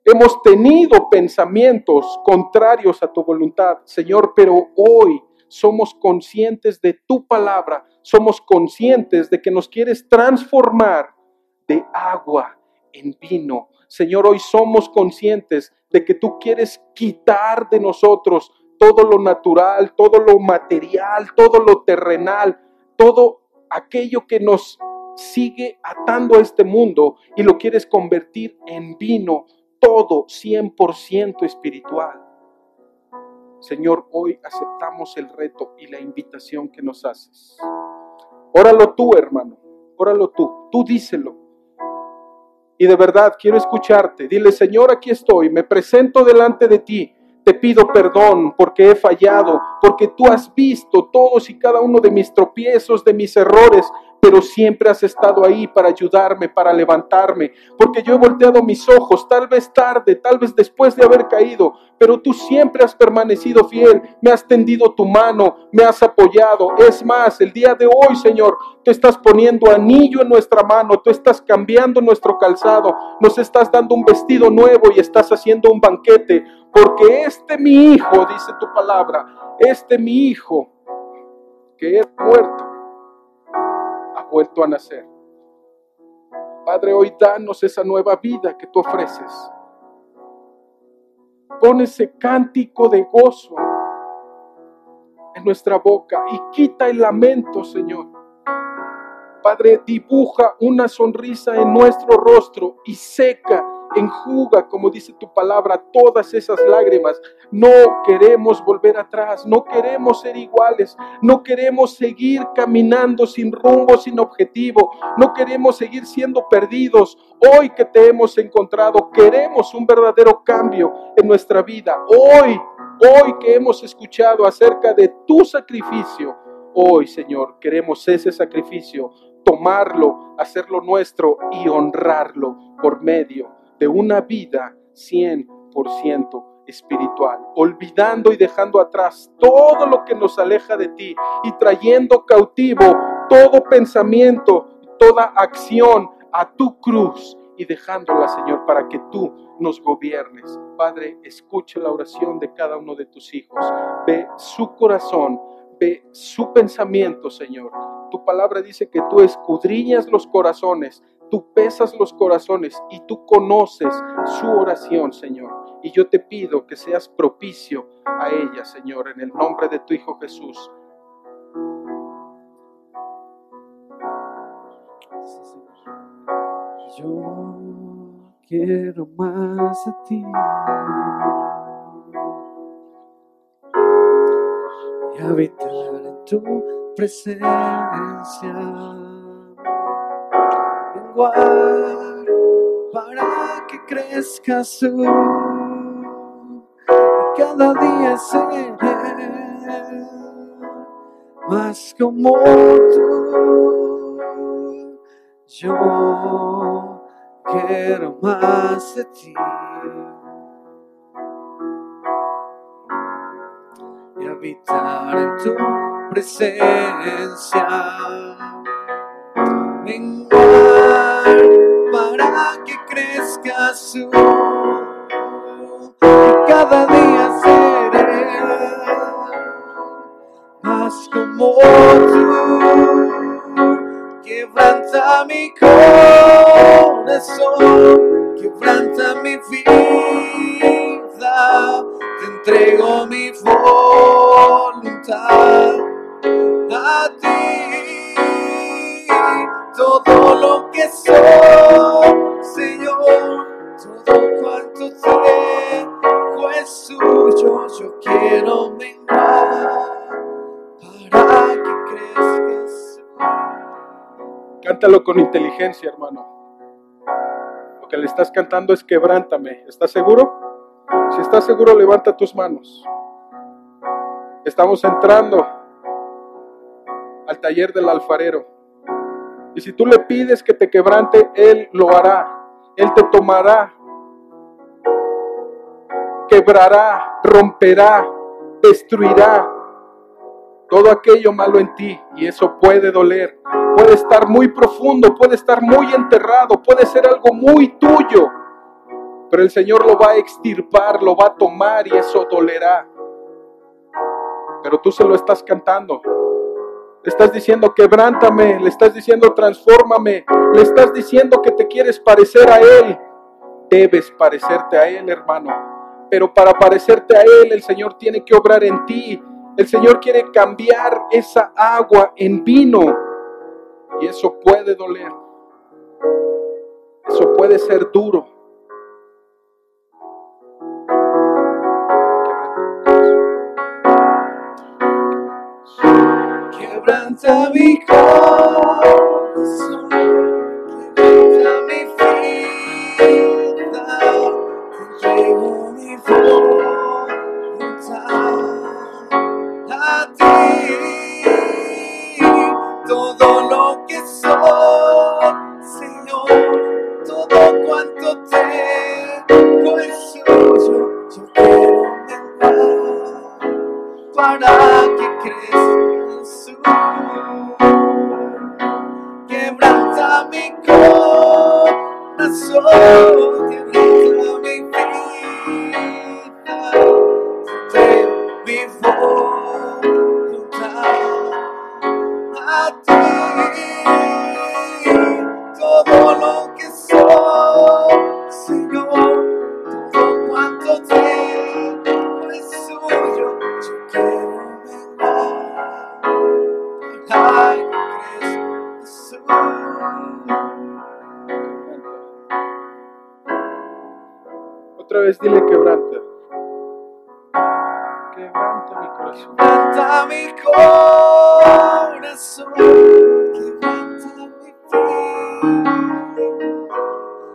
Speaker 1: Hemos tenido pensamientos contrarios a tu voluntad, Señor, pero hoy somos conscientes de tu palabra. Somos conscientes de que nos quieres transformar de agua en vino. Señor, hoy somos conscientes de que tú quieres quitar de nosotros todo lo natural, todo lo material, todo lo terrenal, todo aquello que nos sigue atando a este mundo y lo quieres convertir en vino, todo 100% espiritual. Señor, hoy aceptamos el reto y la invitación que nos haces. Óralo tú, hermano, óralo tú díselo. Y de verdad quiero escucharte. Dile, Señor, aquí estoy, me presento delante de ti. Te pido perdón porque he fallado, porque tú has visto todos y cada uno de mis tropiezos, de mis errores, pero siempre has estado ahí para ayudarme, para levantarme, porque yo he volteado mis ojos, tal vez tarde, tal vez después de haber caído, pero tú siempre has permanecido fiel, me has tendido tu mano, me has apoyado. Es más, el día de hoy, Señor, tú estás poniendo anillo en nuestra mano, tú estás cambiando nuestro calzado, nos estás dando un vestido nuevo y estás haciendo un banquete, porque mi hijo, dice tu palabra, mi hijo que es muerto, ha vuelto a nacer. Padre, hoy danos esa nueva vida que tú ofreces. Pon ese cántico de gozo en nuestra boca y quita el lamento, Señor. Padre, dibuja una sonrisa en nuestro rostro y seca, enjuga, como dice tu palabra, todas esas lágrimas. No queremos volver atrás, no queremos ser iguales, no queremos seguir caminando sin rumbo, sin objetivo, no queremos seguir siendo perdidos. Hoy que te hemos encontrado, queremos un verdadero cambio en nuestra vida. Hoy que hemos escuchado acerca de tu sacrificio, hoy, Señor, queremos ese sacrificio, tomarlo, hacerlo nuestro y honrarlo por medio de una vida 100% espiritual, olvidando y dejando atrás todo lo que nos aleja de ti y trayendo cautivo todo pensamiento, toda acción a tu cruz y dejándola, Señor, para que tú nos gobiernes. Padre, escucha la oración de cada uno de tus hijos, ve su corazón, ve su pensamiento, Señor. Tu palabra dice que tú escudriñas los corazones, tú pesas los corazones y tú conoces su oración, Señor. Y yo te pido que seas propicio a ella, Señor, en el nombre de tu Hijo Jesús.
Speaker 2: Yo quiero más de ti y habitar en tu presencia, menguar para que crezcas tú y cada día seré más como tú. Yo quiero más de ti y habitar en tu presencia, menguar para que crezcas tú y cada día seré más como tú. Quebranta mi corazón, quebranta mi vida, te entrego mi voluntad a ti. Todo lo que soy, Señor, todo cuanto tengo es tuyo. Yo quiero menguar para que crezcas.
Speaker 1: Cántalo con inteligencia, hermano. Lo que le estás cantando es quebrántame. ¿Estás seguro? Si estás seguro, levanta tus manos. Estamos entrando al taller del alfarero. Y si tú le pides que te quebrante, Él lo hará. Él te tomará, quebrará, romperá, destruirá todo aquello malo en ti, y eso puede doler, puede estar muy profundo, puede estar muy enterrado, puede ser algo muy tuyo, pero el Señor lo va a extirpar, lo va a tomar y eso dolerá. Pero tú se lo estás cantando, le estás diciendo quebrántame, le estás diciendo transfórmame, le estás diciendo que te quieres parecer a Él. Debes parecerte a Él, hermano, pero para parecerte a Él el Señor tiene que obrar en ti. El Señor quiere cambiar esa agua en vino, y eso puede doler, eso puede ser duro.
Speaker 2: Quebranta mi corazón, quebranta mi vida, te entrego mi voluntad a ti. Todo lo que soy, Señor, todo cuanto tengo es suyo. Yo quiero menguar para que crezca Jesús. Quebranta mi corazón, quebranta mi vida, te mi voluntad a ti. Todo lo que soy, Señor, todo cuanto tengo es suyo. Yo quiero menguar para que crezca Jesús.
Speaker 1: Otra vez dile quebranta. Quebranta mi corazón.
Speaker 2: Quebranta mi corazón, quebranta mi vida,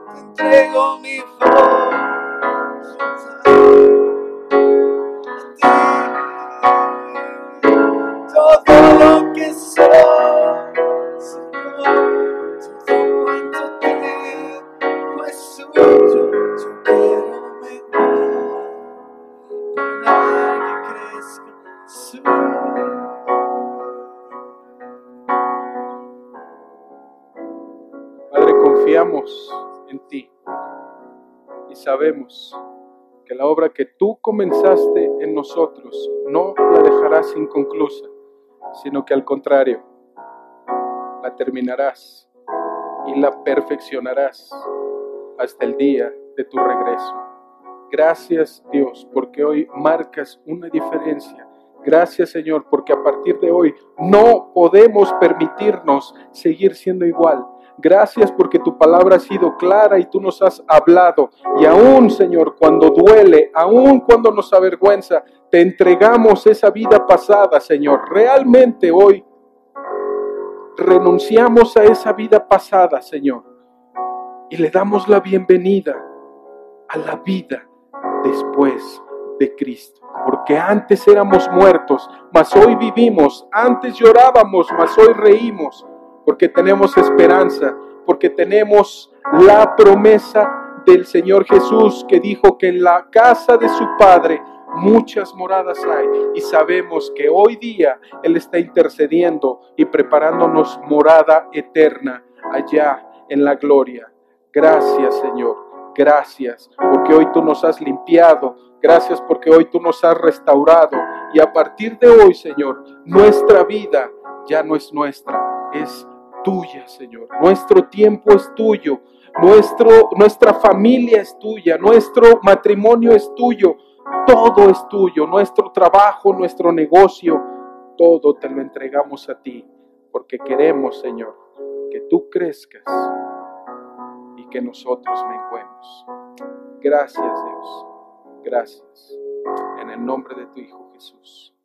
Speaker 2: te entrego mi voluntad. Todo lo que soy, Señor, todo cuanto tengo es suyo. Yo quiero menguar para que crezca Jesús.
Speaker 1: Padre, confiamos en ti y sabemos que la obra que tú comenzaste en nosotros no la dejarás inconclusa, sino que al contrario, la terminarás y la perfeccionarás hasta el día de tu regreso. Gracias, Dios, porque hoy marcas una diferencia. Gracias, Señor, porque a partir de hoy no podemos permitirnos seguir siendo igual. Gracias porque tu palabra ha sido clara y tú nos has hablado. Y aún, Señor, cuando duele, aún cuando nos avergüenza, te entregamos esa vida pasada, Señor. Realmente hoy renunciamos a esa vida pasada, Señor, y le damos la bienvenida a la vida después de Cristo. Porque antes éramos muertos, mas hoy vivimos. Antes llorábamos, mas hoy reímos. Porque tenemos esperanza, porque tenemos la promesa del Señor Jesús, que dijo que en la casa de su Padre muchas moradas hay, y sabemos que hoy día Él está intercediendo y preparándonos morada eterna allá en la gloria. Gracias, Señor, gracias porque hoy tú nos has limpiado, gracias porque hoy tú nos has restaurado, y a partir de hoy, Señor, nuestra vida ya no es nuestra, es tuya, Señor. Nuestro tiempo es tuyo, nuestra familia es tuya, nuestro matrimonio es tuyo, todo es tuyo, nuestro trabajo, nuestro negocio, todo te lo entregamos a ti, porque queremos, Señor, que tú crezcas y que nosotros menguemos. Gracias, Dios, gracias, en el nombre de tu Hijo Jesús.